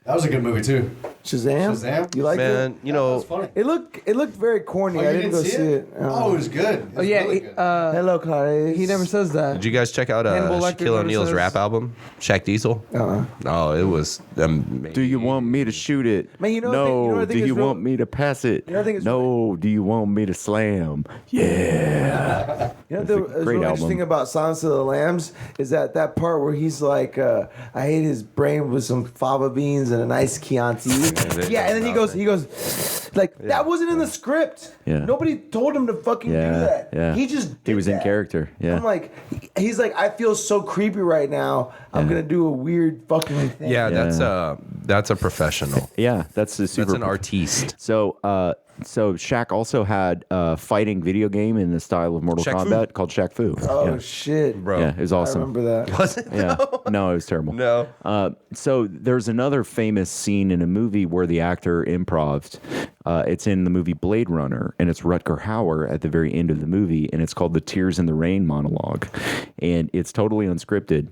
That was a good movie too. Shazam? Shazam? You like Man, it? you That know, was funny. It looked very corny. Oh, I you didn't go see it. Oh, it was good. It Oh was yeah, really good. Hello, Clarice. he never says that. did you guys check out Hannibal Lecter Shaquille never O'Neal's says- rap album, Shaq Diesel? Oh, it was amazing. Do you want me to shoot it? Man, you know what I no. think- you know what I think Do is you real- want me to pass it? You know what I think is no. Do you want me to slam? Yeah. You know It's a what's great really album. interesting about Silence of the Lambs is that part where he's like, I hate his brain with some fava beans and a nice Chianti. Yeah, and then he goes, like that wasn't in the script. Yeah. Nobody told him to fucking do Yeah. that. Yeah. He just He did was in that. character. Yeah. I'm like, he's like, I feel so creepy right now. I'm gonna do a weird fucking thing. Yeah, Yeah. that's a professional. Yeah. That's the super. That's an artiste. So Shaq also had a fighting video game in the style of Mortal Shaq Fu. Kombat called Shaq Fu. Oh yeah. shit, Bro. Yeah, it was I awesome. remember that. Was it? Yeah. No, it was terrible. No. So there's another famous scene in a movie where the actor improved. It's in the movie Blade Runner, and it's Rutger Hauer at the very end of the movie, and it's called the Tears in the Rain monologue, and it's totally unscripted.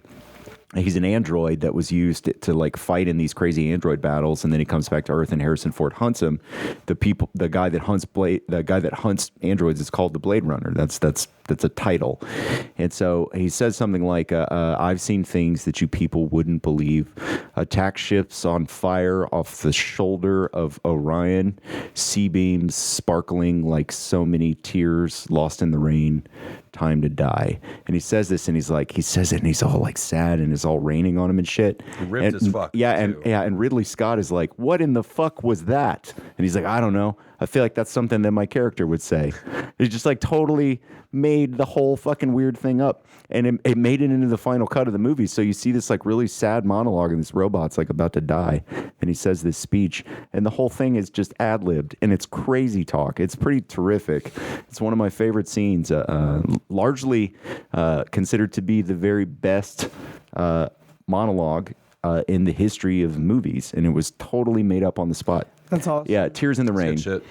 He's an android that was used to like fight in these crazy android battles, and then he comes back to Earth, and Harrison Ford hunts him. The guy that hunts androids is called the Blade Runner. That's a title, and so he says something like, "I've seen things that you people wouldn't believe: attack ships on fire off the shoulder of Orion, sea beams sparkling like so many tears lost in the rain." Time to die. And he says this, and he says it, and he's all like sad, and it's all raining on him and shit. Ripped and, as fuck, Yeah, too. and Ridley Scott is like, "What in the fuck was that?" And he's like, "I don't know. I feel like that's something that my character would say." He just like totally made the whole fucking weird thing up, and it made it into the final cut of the movie. So you see this like really sad monologue, and this robot's like about to die, and he says this speech, and the whole thing is just ad-libbed, and it's crazy talk. It's pretty terrific. It's one of my favorite scenes, largely considered to be the very best monologue in the history of movies, and it was totally made up on the spot. That's awesome. Yeah, Tears in the Rain. Good shit.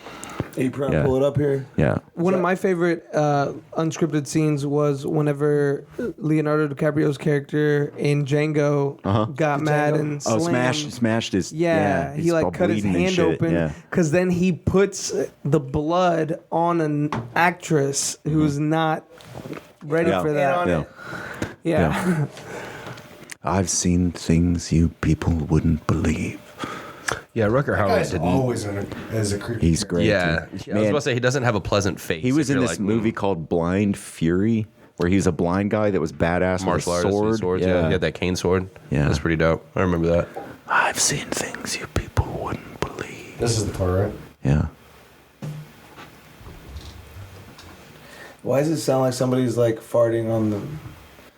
Are you trying to Yeah. pull it up here? Yeah. One of my favorite unscripted scenes was whenever Leonardo DiCaprio's character in Django got mad and Oh, slammed. smashed his. Yeah, he's he all like cut his bleeding and hand shit. open Yeah. because then he puts the blood on an actress who's not ready Yeah. for And that. on Yeah. it. Yeah. I've seen things you people wouldn't believe. Yeah, Rucker That Howard guy's didn't. always as a creepy. He's great. Yeah, too. I was about to say he doesn't have a pleasant face. He was If in you're this like, movie called Blind Fury, where he's a blind guy that was badass martial with a artist sword. with swords. Yeah, he had that cane sword. Yeah. That's pretty dope. I remember that. I've seen things you people wouldn't believe. This is the part, right? Yeah. Why does it sound like somebody's like farting on the?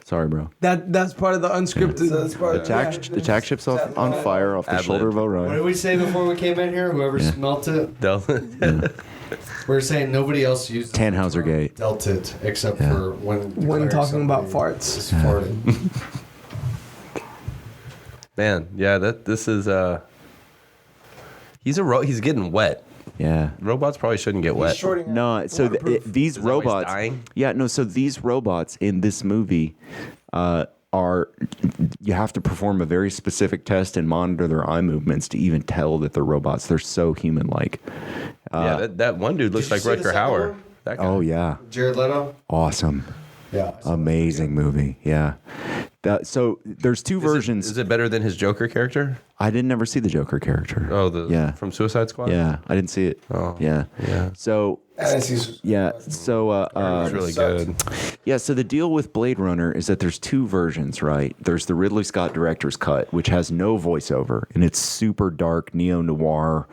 Sorry, bro. That's part of the unscripted. So that's part The tack ship's on fire off the Ad-lib. shoulder of What did Orion. we say before we came in here? Whoever smelt it, we were saying nobody else uses the Tannhauser term Gate. dealt it except Yeah. for when talking about somebody farts. is farting. Man, yeah, this is he's getting wet. Yeah. Robots probably shouldn't get wet. shorting. No, so these Is that why he's robots. dying? Yeah, no. So these robots in this movie are. You have to perform a very specific test and monitor their eye movements to even tell that they're robots. They're so human-like. Yeah, that one dude looks Did you like see the Rutger second Hauer. one? That guy. Oh yeah, Jared Leto. awesome, Yeah. amazing movie. Yeah. So there's two versions. Is it better than his Joker character? I didn't ever see the Joker character. Oh, yeah, from Suicide Squad. yeah. I didn't see it. Oh, yeah, yeah. So yeah, so It was really sucked. good. yeah, so the deal with Blade Runner is that there's two versions, right? There's the Ridley Scott director's cut, which has no voiceover, and it's super dark, neo-noir,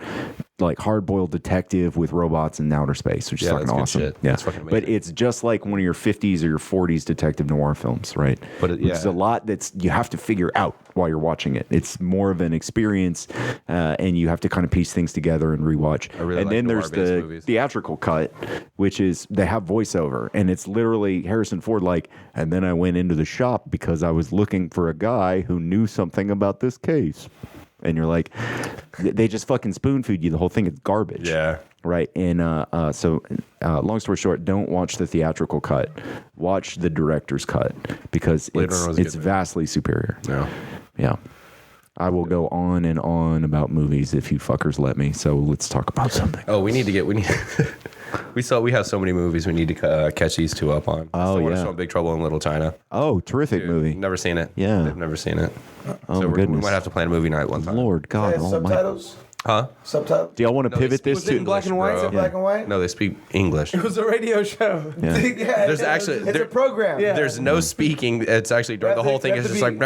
like hard-boiled detective with robots in outer space, which is Yeah, fucking that's good awesome. shit. Yeah, That's fucking but amazing. it's just like one of your 50s or your 40s detective noir films, right? But it- Which is yeah. a lot that's you have to figure out while you're watching it. It's more of an experience, and you have to kind of piece things together and rewatch. really And like then there's noir-based the movies. theatrical cut, which is they have voiceover, and it's literally Harrison Ford like, and then I went into the shop because I was looking for a guy who knew something about this case. And you're like, they just fucking spoon feed you the whole thing. It's garbage. Yeah. Right. And so, long story short, don't watch the theatrical cut. Watch the director's cut because Blade Runner was a it's good movie. vastly superior. No. Yeah. I will go on and on about movies if you fuckers let me. So let's talk about something. Oh, we need. We have so many movies we need to catch these two up on. Oh, Still wanna yeah. show Big Trouble in Little China. Oh, terrific movie. Never seen it. Yeah. I've never seen it. Oh, So my we goodness. might have to plan a movie night one time. Lord God Hey, almighty. subtitles. Huh? Subtitles. Do y'all want to No, pivot they this speak Was it in black and white? bro. Is it black and white? No, they speak English. It was a radio show. Yeah. Yeah, There's actually it's there- a program. Yeah. There's no speaking. It's actually have the whole to- thing you is have just to like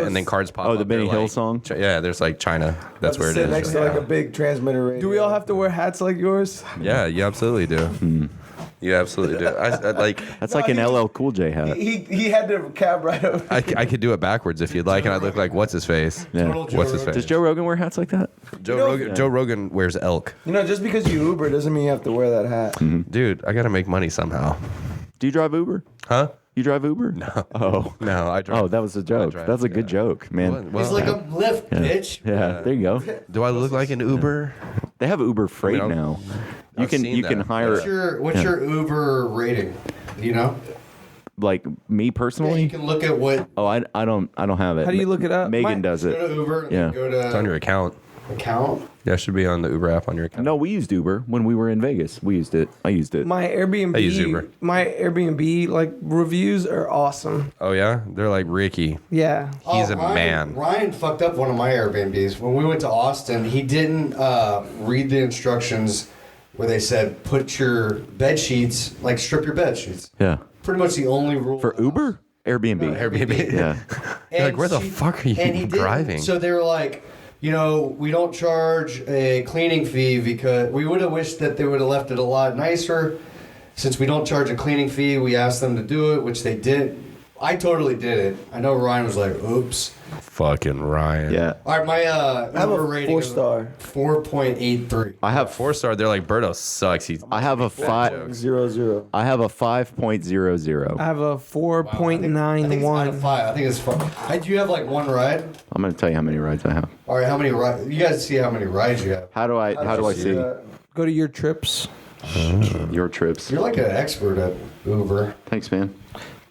and then cards pop. Oh, up. the Benny They're Hill like- song? Yeah, there's like China. That's where it Sit is. next to like a big transmitter radio. Do we all have to wear hats like yours? Yeah, you absolutely do. You absolutely do. I like. That's like an LL Cool J hat. He had to cab right over. I could do it backwards if you'd like, and I'd look like what's his face. Yeah. Total Joe What's his Rogan. face? Does Joe Rogan wear hats like that? Joe Rogan wears elk. You know, just because you Uber doesn't mean you have to wear that hat. Dude, I gotta make money somehow. Do you drive Uber? Huh? You drive Uber? No. Oh. No, I drive. Oh, that was a joke. drive, That's a good joke, man. Well, He's like a lift, bitch. Yeah, there you go. do I look like an Uber? They have Uber Freight I mean, now. You I've can seen you can that. hire What's your Uber rating? Do you know? like me Yeah, personally. you can look at what. Oh, I don't have it. How do you look it up? Megan My- does Go it. to Uber. And Yeah. then go to It's on your account. account. Yeah, it should be on the Uber app on your account. No, we used Uber when we were in Vegas. We used it. I used it. My Airbnb, I use Uber. my Airbnb like reviews are awesome. Oh yeah, they're like Ricky. Yeah. He's a Ryan, man. Ryan fucked up one of my Airbnbs when we went to Austin. He didn't read the instructions where they said put your bed sheets, like strip your bed sheets. Yeah. Pretty much the only rule For Uber? Airbnb. Airbnb. Yeah. You're like, where the fuck are you and he didn't. driving? So they were like, you know, we don't charge a cleaning fee because we would have wished that they would have left it a lot nicer. Since we don't charge a cleaning fee, we asked them to do it, which they did. I totally did it. I know Ryan was like, oops. Fucking Ryan. Yeah. All right, my I have Uber a rating is 4-star. 4.83. I have 4-star. They're like Berto sucks. He's I have a five. 0-0. I have a I 5.00. have a I think it's out of 4.91. 5. I think it's 5. Do you have like one ride? I'm gonna tell you how many rides I have. All right, how many rides? You guys see how many rides you have. How do I see Go to your trips. your trips? You're like an expert at Uber. Thanks, man.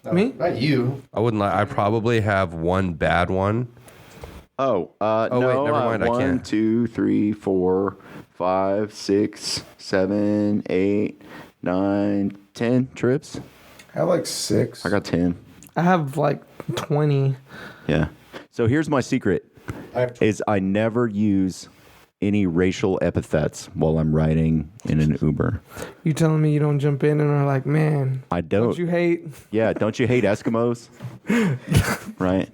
No, Me? Not you. I wouldn't lie. I probably have one bad one. Oh, Oh, no. wait, never mind, I 1, can't. 2, 3, 4, 5, 6, 7, 8, 9, 10 trips. I have like 6. I got 10. I have like 20. Yeah. So here's my secret: is I never use any racial epithets while I'm riding in an Uber. You telling me you don't jump in and are like, man, I don't. don't you hate? Yeah, don't you hate Eskimos? Right.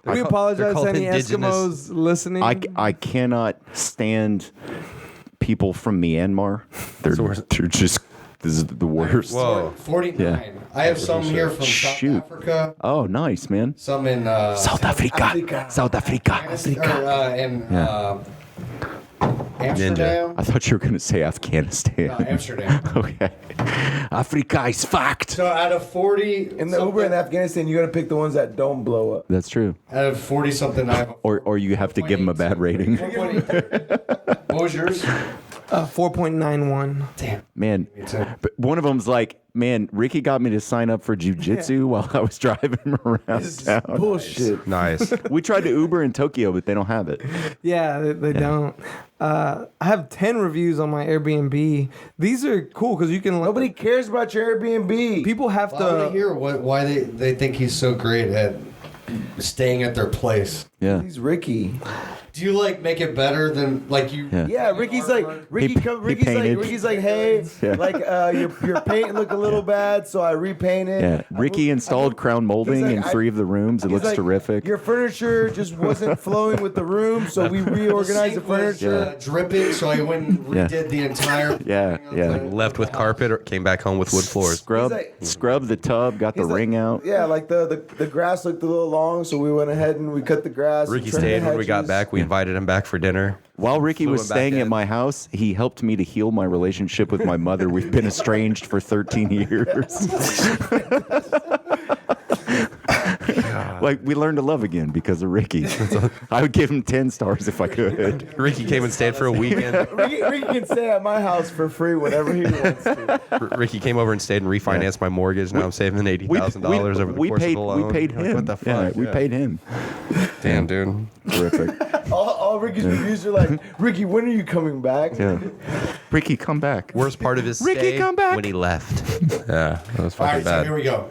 We they're apologize called to any indigenous. Eskimos listening. I cannot stand people from Myanmar. They're just, this is the worst. Whoa. 49. Yeah. I have some here from Shoot. South Africa. Oh, nice, man. Some in South Africa. South Africa. Amsterdam. I thought you were going to say Afghanistan. No, Amsterdam. Okay. Africa is fucked. So out of 40 In the Uber in Afghanistan, you got to pick the ones that don't blow up. That's true. out of 40 something, I have a Or you have to give them a bad rating. 4.8. What was yours? 4.91. Damn. Man, Me too. but one of them's like, man, Ricky got me to sign up for jujitsu while I was driving him around This is town. bullshit. Nice. We tried to Uber in Tokyo, but they don't have it. Yeah, they don't. I have 10 reviews on my Airbnb. These are cool because you can. Nobody cares about your Airbnb. People have I want to to. hear why they think he's so great at staying at their place. Yeah. He's Ricky. Do you like make it better than like you? Yeah. Yeah, Ricky's like painted. Ricky's like, hey, Yeah. like your paint looked a little bad, so I repaint it. Yeah. Ricky installed crown molding like, in 3 of the rooms. It He's looks like, terrific. Your furniture just wasn't flowing with the room, so we reorganized the Sink was, furniture. dripping, so I went and Yeah. redid the entire. Yeah, yeah. Left with carpet or came back home with wood floors. Scrub the tub, got the He's like- ring out. Yeah, like the grass looked a little long, so we went ahead and we cut the grass. Ricky trimmed the stayed when we got hedges. back. We invited him back for dinner. While Ricky Flew was him back staying at in. my house, he helped me to heal my relationship with my mother. We've been estranged for 13 years. Like, we learned to love again because of Ricky. I would give him 10 stars if I could. Ricky came and stayed for a weekend. Ricky can stay at my house for free whenever he wants to. Ricky came over and stayed and refinanced my mortgage. Now I'm saving $80,000 over the course of the loan. We paid Like, him. what the fuck? Yeah, we paid him. Damn, dude. Terrific. All Ricky's reviews are like, Ricky, when are you coming back? Yeah. Ricky, come back. Worst part of his Ricky, stay come back. when he left. Yeah, that was All fucking right, so here bad. we go.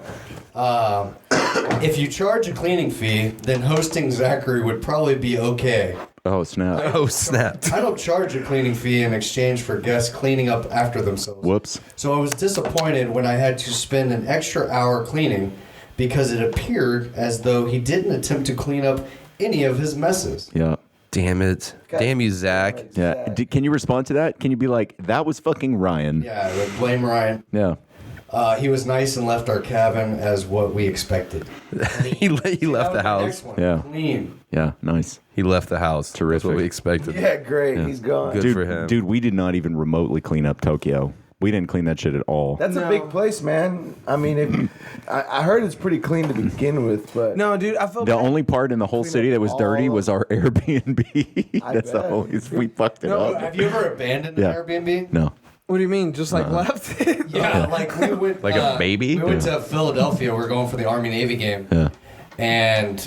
If you charge a cleaning fee, then hosting Zachary would probably be okay. Oh, snap. Oh, snap. I don't charge a cleaning fee in exchange for guests cleaning up after themselves. Whoops. So I was disappointed when I had to spend an extra hour cleaning because it appeared as though he didn't attempt to clean up any of his messes. Yeah. Damn it. Damn you, Zach. Yeah. Can you respond to that? Can you be like, that was fucking Ryan? Yeah, I would blame Ryan. Yeah. He was nice and left our cabin as what we expected. he left the house. Yeah. Clean. Yeah. Nice. He left the house. Terrific. That's what we expected. Yeah, great. He's gone. Good for him. Dude, we did not even remotely clean up Tokyo. We didn't clean that shit at all. That's a big place, man. I mean, I heard it's pretty clean to begin with, but No, dude, I felt The bad. only part in the whole city that was dirty was our Airbnb. I That's the bet. only we fucked it No, up. have you ever abandoned an Yeah. Airbnb? No. What do you mean? Just like left it? Yeah, like we went. Like a baby? We went to Philadelphia. We're going for the Army Navy game, Yeah. and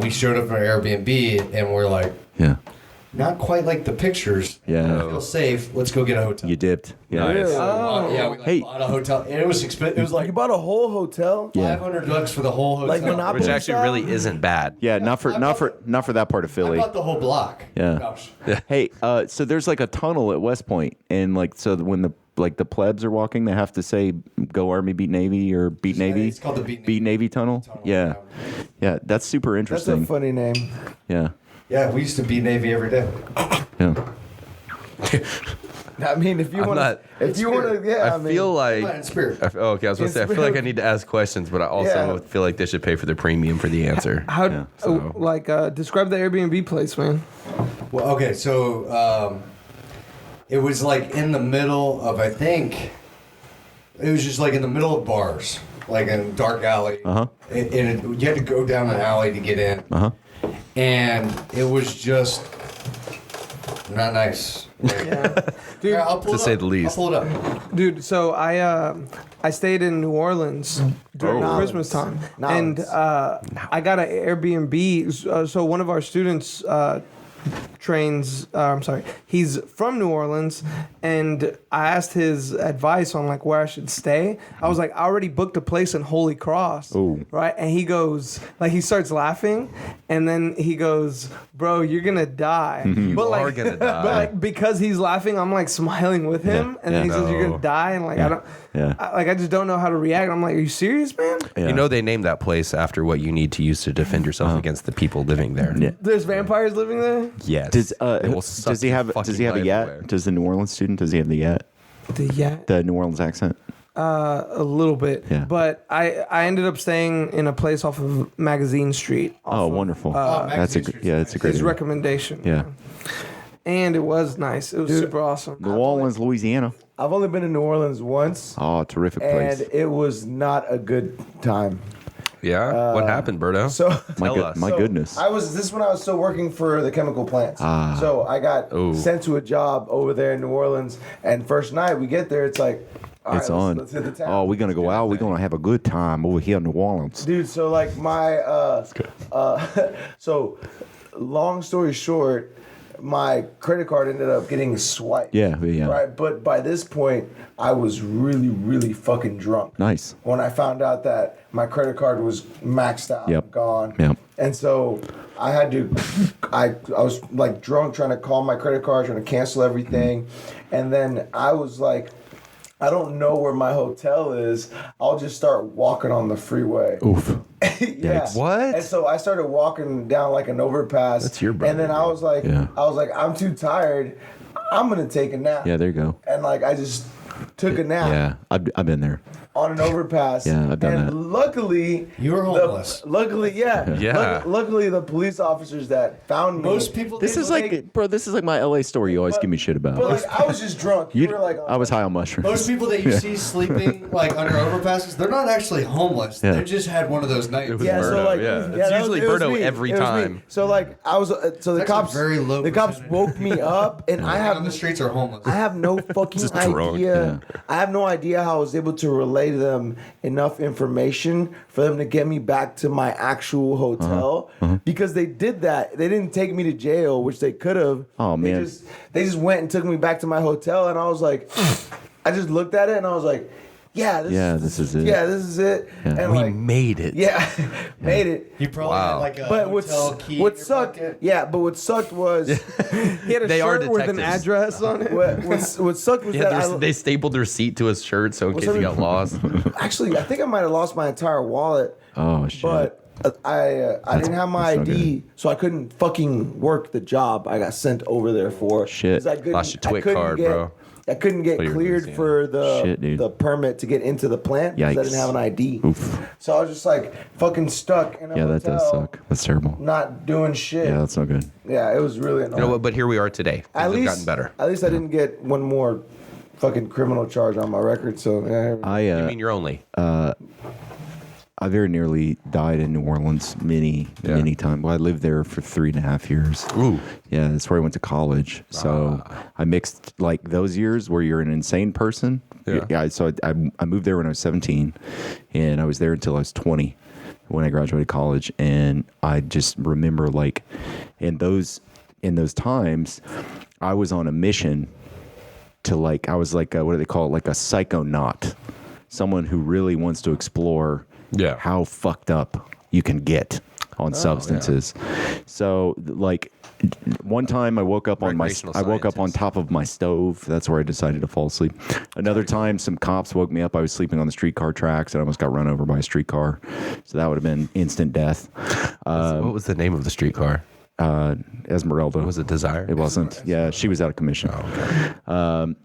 we showed up at our Airbnb, and we're like, Yeah. not quite like the pictures. Yeah. Feel safe. Let's go get a hotel. You dipped. Yeah. Nice. Yeah, we like, Hey. bought a hotel, and it was expensive. It was you like bought a whole hotel. Yeah. $500 for the whole hotel. Like Monopoly. Which actually really isn't bad. Yeah, not for that part of I Philly. bought the whole block. Yeah. No, Hey, so there's like a tunnel at West Point, and like so when the plebs are walking, they have to say "Go Army, beat Navy" or "Beat Navy." It's called the Beat Beat Navy tunnel. Yeah, yeah, that's super That's interesting. a funny name. Yeah, Yeah, we used to beat Navy every day. yeah. I mean, if you I'm want not- to, if you want to, yeah. I mean, feel Not like. in spirit. Okay, I was going to say, I feel like I need to ask questions, but I also Yeah. feel like they should pay for their premium for the answer. How? Yeah, Describe the Airbnb place, man. Well, okay, so it was like in the middle of, I think, it was just like in the middle of bars, like in a dark alley. Uh-huh. And you had to go down an alley to get in. Uh-huh. And it was just not nice. Yeah, dude. Here, I'll pull To it say up. the least. I'll pull it up. Dude, so I stayed in New Orleans during Oh. Christmas time, Nolans. and I got an Airbnb. So one of our students he's from New Orleans, and I asked his advice on like where I should stay. I was like, I already booked a place in Holy Cross, right? And he goes, like, he starts laughing, and then he goes, "Bro, you're gonna die." You are gonna die. But like because he's laughing, I'm like smiling with him, and then he says, "You're gonna die," and like I just don't know how to react. I'm like, "Are you serious, man?" You know they named that place after what you need to use to defend yourself against the people living there. Yeah. There's vampires living there. Yes. Does he have a yet? Does the New Orleans student, does he have the yet? The New Orleans accent? A little bit. Yeah. But I ended up staying in a place off of Magazine Street. Wonderful. That's a great His idea. recommendation. Yeah. And it was nice. It was super awesome. New Orleans, Louisiana. I've only been to New Orleans once, Oh, terrific place. and it was not a good time. Yeah. What happened, Berto? So Tell us. My goodness. This is when I was still working for the chemical plants. So I got sent to a job over there in New Orleans, and first night we get there, it's like, all right, It's on. Let's hit the town. Oh, we're gonna go out. We're gonna have a good time over here in New Orleans. Dude, so like so long story short, my credit card ended up getting swiped. Yeah. Right, but by this point, I was really, really fucking drunk. Nice. When I found out that my credit card was maxed out, Yep. gone. Yep. And so I had to, I was like drunk trying to call my credit card, trying to cancel everything. And then I was like, I don't know where my hotel is. I'll just start walking on the freeway. Oof. Yeah. What? And so I started walking down like an overpass. That's your brother, And then I was like, I'm too tired. I'm gonna take a nap. Yeah, there you go. And like I just took a nap Yeah, I've been there. on an overpass. Yeah, I've done and that. luckily, You were homeless. Luckily, yeah. Yeah. Luckily, the police officers that found me. Most people. This is like, bro. This is like my LA story. You always give me shit about. But like, I was just drunk. You were like, I was high on mushrooms. Most people that you see sleeping like under overpasses, they're not actually homeless. Yeah. They just had one of those nights. yeah. So Berto, like, yeah. It's that usually it was Berto me. every It was me. time. So like, I was. So the That's cops. a very low The cops percentage. woke me up, and I on the have. streets are homeless. I have no fucking Just drunk, idea. I have no idea how I was able to relay to them enough information for them to get me back to my actual hotel because they did that. They didn't take me to jail, which they could have. Oh, man. They just went and took me back to my hotel, and I was like, I just looked at it and I was like, this is it. Yeah, this is it. Yeah. And We like, made it. made it. You probably Wow. had like a But hotel key. what in your sucked, pocket. but what sucked was, He had a They are shirt with an detectives. address on it. what sucked was Yeah, that they stapled their seat to his shirt so in case he got lost. actually, I think I might have lost my entire wallet. Oh shit. But I didn't have my that's not ID, so I couldn't fucking work the job I got sent over there for. Shit. 'Cause I couldn't- Lost your I Twit couldn't card, get- bro. I couldn't get Oh, you're cleared losing for Shit, dude. the permit to get into the plant because I Yikes. didn't have an ID. Oof. So I was just like fucking stuck in a Yeah, hotel, that does suck. That's terrible. not doing shit. Yeah, that's not good. Yeah, it was really annoying. You know what? But here we are today. at Things least have gotten better. At least I didn't get one more fucking criminal charge on my record. So yeah. I mean, you're only. I very nearly died in New Orleans many times. Well, I lived there for 3.5 years. Ooh. Yeah, that's where I went to college. So I mixed like those years where you're an insane person. Yeah. So I moved there when I was 17, and I was there until I was 20 when I graduated college. And I just remember like in those times, I was on a mission to like I was like what do they call it, like a psychonaut, someone who really wants to explore how fucked up you can get on substances. So like one time I woke up on Recreational top of my stove. That's where I decided to fall asleep. Another time some cops woke me up. I was sleeping on the streetcar tracks and I almost got run over by a streetcar. So that would have been instant death. What was the name of the streetcar? Esmeralda. Was it Desire? It wasn't. Yeah, she was out of commission. Oh,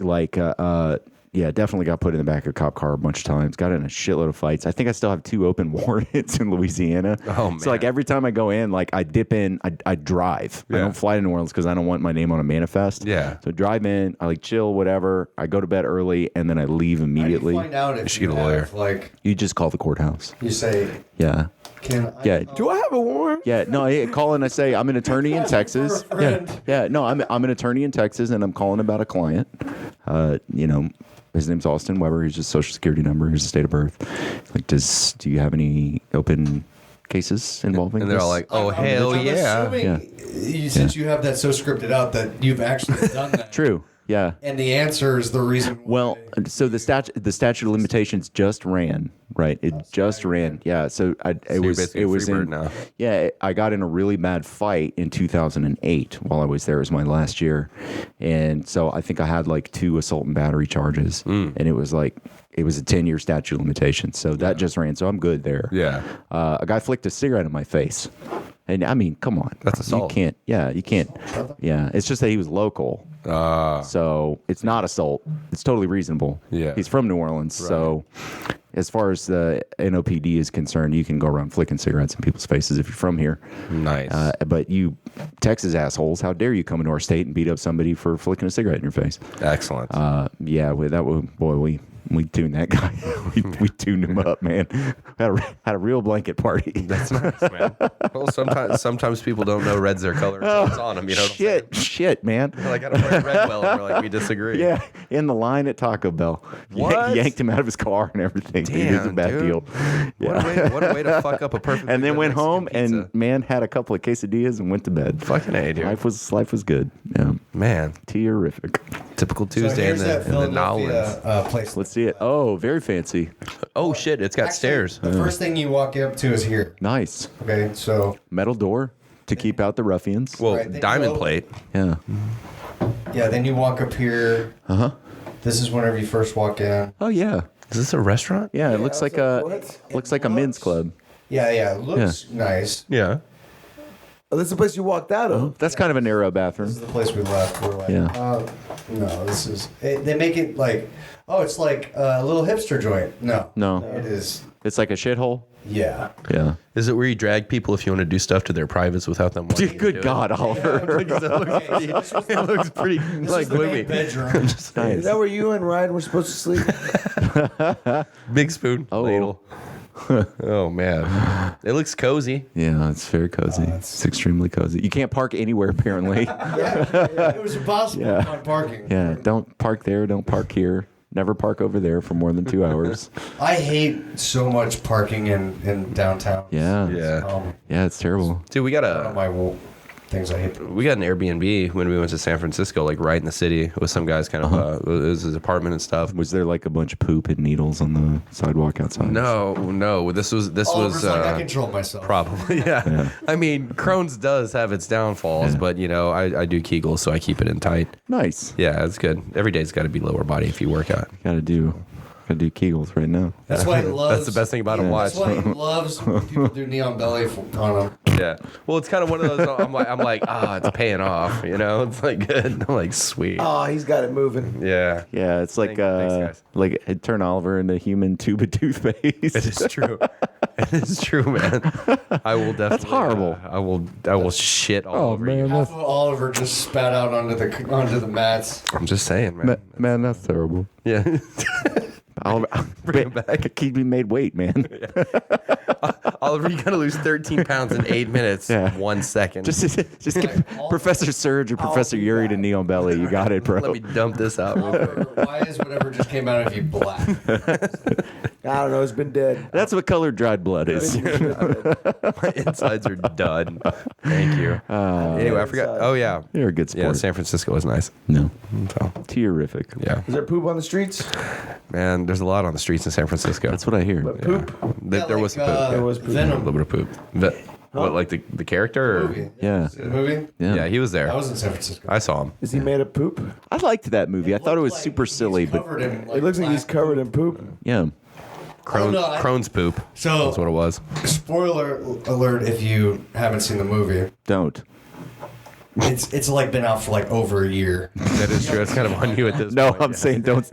okay. Yeah, definitely got put in the back of a cop car a bunch of times. Got in a shitload of fights. I think I still have 2 open warrants in Louisiana. Oh, man. So like every time I go in, like I dip in, I drive. I Yeah. don't fly to New Orleans because I don't want my name on a manifest. Yeah. So drive in, I like chill, whatever. I go to bed early and then I leave How do immediately. you find out if should you get a lawyer. have, like, You just call the courthouse. you say, Yeah. can I? Yeah. Do I have a warrant? Yeah, no, I call and I say I'm an attorney in Texas. For a friend. Yeah, no, I'm an attorney in Texas, and I'm calling about a client. His name's Austin Weber. Here's his social security number. Here's his date of birth. Like, do you have any open cases involving. And they're all like, "Oh hell I'm yeah!" assuming since you have that so scripted out that you've actually done that. True. Yeah. And the answer is the reason. Well, so the statute of limitations just ran, right? It just ran. Yeah. So it was Freebird in. now. Yeah, I got in a really bad fight in 2008 while I was there. It was my last year, and so I think I had like 2 assault and battery charges, and it was a 10-year statute of limitations. So that just ran. So I'm good there. Yeah. A guy flicked a cigarette in my face. And I mean, come on. That's assault. You can't. Yeah. It's just that he was local. So it's not assault. It's totally reasonable. Yeah. He's from New Orleans. So as far as the NOPD is concerned, you can go around flicking cigarettes in people's faces if you're from here. Nice. But you Texas assholes, how dare you come into our state and beat up somebody for flicking a cigarette in your face? Excellent. We tuned that guy. we tuned him up, man. Had a real blanket party. That's nice, man. Well, sometimes people don't know red's their color until it's on them. You know. Shit, man. They're like, I don't wear red well, and we're like, we disagree. Yeah, in the line at Taco Bell. What? Yanked him out of his car and everything. It was a Damn, bad dude. deal. What a way to fuck up a perfect. And then went home and had a couple of quesadillas and went to bed. Fucking A, dude. Life was good. Yeah, Man, terrific. typical So Tuesday here's in that the Nolans. Philadelphia place. Let's see it. Oh, very fancy. Oh shit, it's got Actually, stairs. The first thing you walk up to is here. Nice Okay, so metal door to keep out the ruffians. Well, Right, then diamond you go- plate. Yeah. yeah, then you walk up here. This is whenever you first walk in. Oh yeah. Is this a restaurant? Yeah. It looks like a What? men's club. Yeah, it looks nice. Yeah. Oh, this is the place you walked out of. That's kind of a narrow This bathroom. is the place we left. We're like, Yeah. no, this is. They make it like, it's like a little hipster joint. No, No. it is. It's like a shithole. Yeah. Yeah. Is it where you drag people if you want to do stuff to their privates without them wanting to do Good it? God, Oliver. It looks pretty This like is the main gloomy. bedroom. Is that where you and Ryan were supposed to sleep? Big spoon. Oh. Ladle. Oh man, it looks cozy. Yeah, it's very cozy. It's extremely cozy. You can't park anywhere, apparently. It was impossible to find parking. Yeah, don't park there. Don't park here. Never park over there for more than 2 hours. I hate so much parking in downtown. Yeah. Yeah, Yeah, it's terrible. dude, we got One of my things I hate. an Airbnb when we went to San Francisco, like right in the city, with some guys kind of. It was his apartment and stuff. Was there like a bunch of poop and needles on the sidewalk outside? No. This was Oliver's like, I control myself. probably yeah. I mean, Crohn's does have its downfalls, but you know, I do Kegels, so I keep it in tight. Nice. Yeah, it's good. Every day's got to be lower body if you work out. Gotta do Kegels right now. That's why he loves. That's the best thing about him. That's Watch. why he loves when people do neon belly on him. Yeah. Well, it's kind of one of those. I'm like, it's paying off. You know, it's like good. I'm like, sweet. Oh, he's got it moving. Yeah. Yeah, it's like Thanks, guys. like it turn Oliver into a human tube of toothpaste. It is true. It is true, man. I will definitely. That's horrible. I will shit all over you. Half of Oliver just spat out onto the mats. I'm just saying, man. Man, that's terrible. Yeah. Oliver, Bring him back. Keep me made weight, man. Oliver, you gotta lose 13 pounds in 8 minutes. Yeah. 1 second. Just get Professor Surge or Professor Yuri to Neon Belly. You got it, bro. Let me dump this out. real quick. Why is whatever just came out of you black? I don't know. It's been dead. That's what colored dried blood is. My insides are done. Thank you. Anyway, I forgot. Oh yeah. You're a good sport. Yeah, San Francisco was nice. No. So, Terrific. yeah. Is there poop on the streets? Man, there's a lot on the streets in San Francisco. That's what I hear. But poop? There was some poop. There was poop. A Venom. little bit of poop. What, like the character? Or? Movie. Yeah. See the movie? Yeah, he was there. I was in San Francisco. I saw him. Is he made of poop? I liked that movie. I thought it was super silly, but Covered in, It looks like he's black- covered in poop. yeah. Crohn's poop. So That's what it was. spoiler alert if you haven't seen the movie. Don't. It's like been out for like over a year. That is true. It's kind of on you at this No, point. I'm saying don't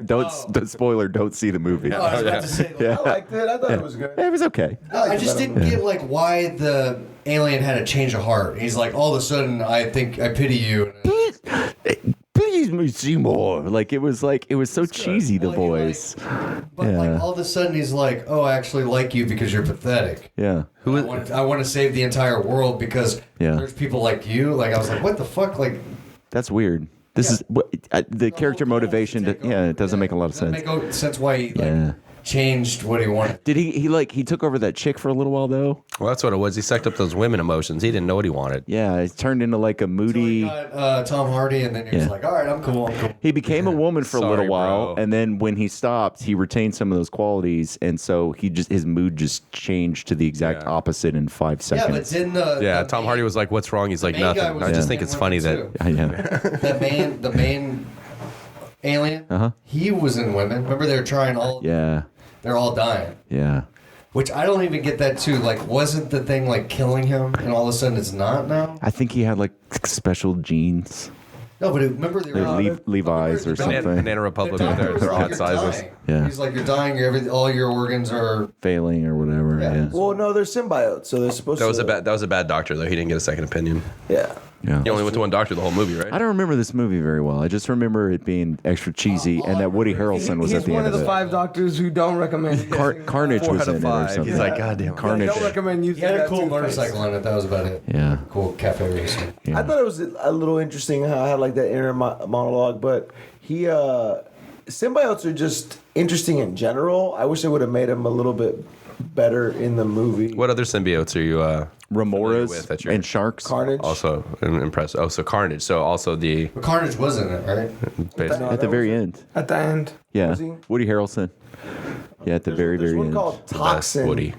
spoiler. Don't see the movie. I was about to say, I liked it. I thought it was good. It was okay. I just didn't get like why the alien had a change of heart. He's like, all of a sudden, I think I pity you. Please me see more. Like it was so cheesy. The Well, he, voice. But Yeah. like all of a sudden, he's like, oh, I actually like you because you're pathetic. Yeah. I want to save the entire world because Yeah. there's people like you. Like I was like, what the fuck? Like That's weird. This is what the character motivation. take Yeah, over. it doesn't make a lot of Doesn't sense. make sense why he, like, Yeah. changed what he wanted. Did he took over that chick for a little while though? Well, that's what it was. He sucked up those women emotions. He didn't know what he wanted. Yeah, it turned into like a So he moody. got Tom Hardy, and then he was Yeah. like, "All right, I'm cool." He became a woman for a Sorry, little while, bro. and then when he stopped, he retained some of those qualities, and so his mood just changed to the exact Yeah. opposite in 5 Yeah, but seconds. didn't Yeah, the Tom main- Hardy was like, "What's wrong?" He's like, main guy "Nothing." was I just in think it's women funny too. that Yeah. the main alien. Uh-huh. He was in women. Remember, they were trying all. Yeah. They're all dying. Yeah. Which I don't even get that too. Like, wasn't the thing like killing him, and all of a sudden it's not now? I think he had like special genes. No, but remember they They're were Levi's or Banana- something. Banana Republic The with doctor their was like, odd "You're sizes. dying." Yeah. He's like, you're dying. All your organs are. Failing or whatever. Yeah. Yeah. Well, no, they're symbiotes, so they're supposed That to. was a bad doctor though. He didn't get a second opinion. Yeah. Yeah. He only went to one doctor the whole movie, right? I don't remember this movie very well. I just remember it being extra cheesy and that Woody Harrelson was He's at the one end of the it. 5 doctors who don't recommend. Carnage 4 was out in of it or 5. something. He's like, "God damn." Carnage. Don't recommend He using had a that cool toothpaste. motorcycle in it. That was about it. Yeah. Cool cafe race. Yeah. I thought it was a little interesting how I had like that inner monologue, but he symbiotes are just interesting in general. I wish they would have made him a little bit better in the movie. What other symbiotes are you familiar Remoras with that you're and sharks. Carnage. also impressed? Oh, so Carnage. So also the But Carnage was in it, right? basically. At the very end. At the end. Yeah. Was he? Woody Harrelson. Yeah, at the very, There's very one end. called best Toxin. Woody.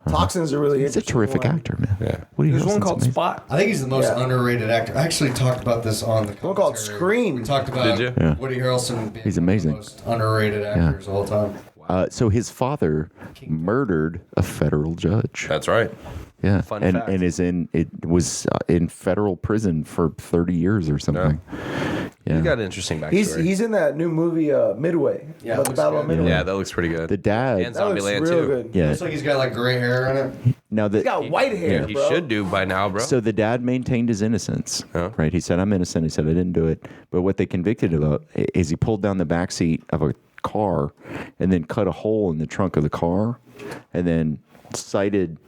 Toxin's a really He's a interesting terrific one. actor, man. Yeah. Woody There's one Harrelson's called amazing. Spot. I think he's the most Yeah. underrated actor. I actually talked about this on the One called commentary. Scream. We talked about Did you? Yeah. Woody Harrelson being He's one of amazing. the most underrated actors of all time. So his father murdered a federal judge. That's right. Yeah, Fun and fact. was in federal prison for 30 years or something. Yeah, He's got an interesting backstory. He's in that new movie Midway. Yeah, about the looks Battle of good. Midway. yeah, that looks pretty good. the dad. and That looks Zombieland real too. good. Yeah, Looks like he's got like gray hair in it. now that He's got white hair, He bro. should do by now, bro. so the dad maintained his innocence. Yeah. Right, he said, "I'm innocent." He said, "I didn't do it." But what they convicted him of is he pulled down the back seat of a car and then cut a hole in the trunk of the car, and then sighted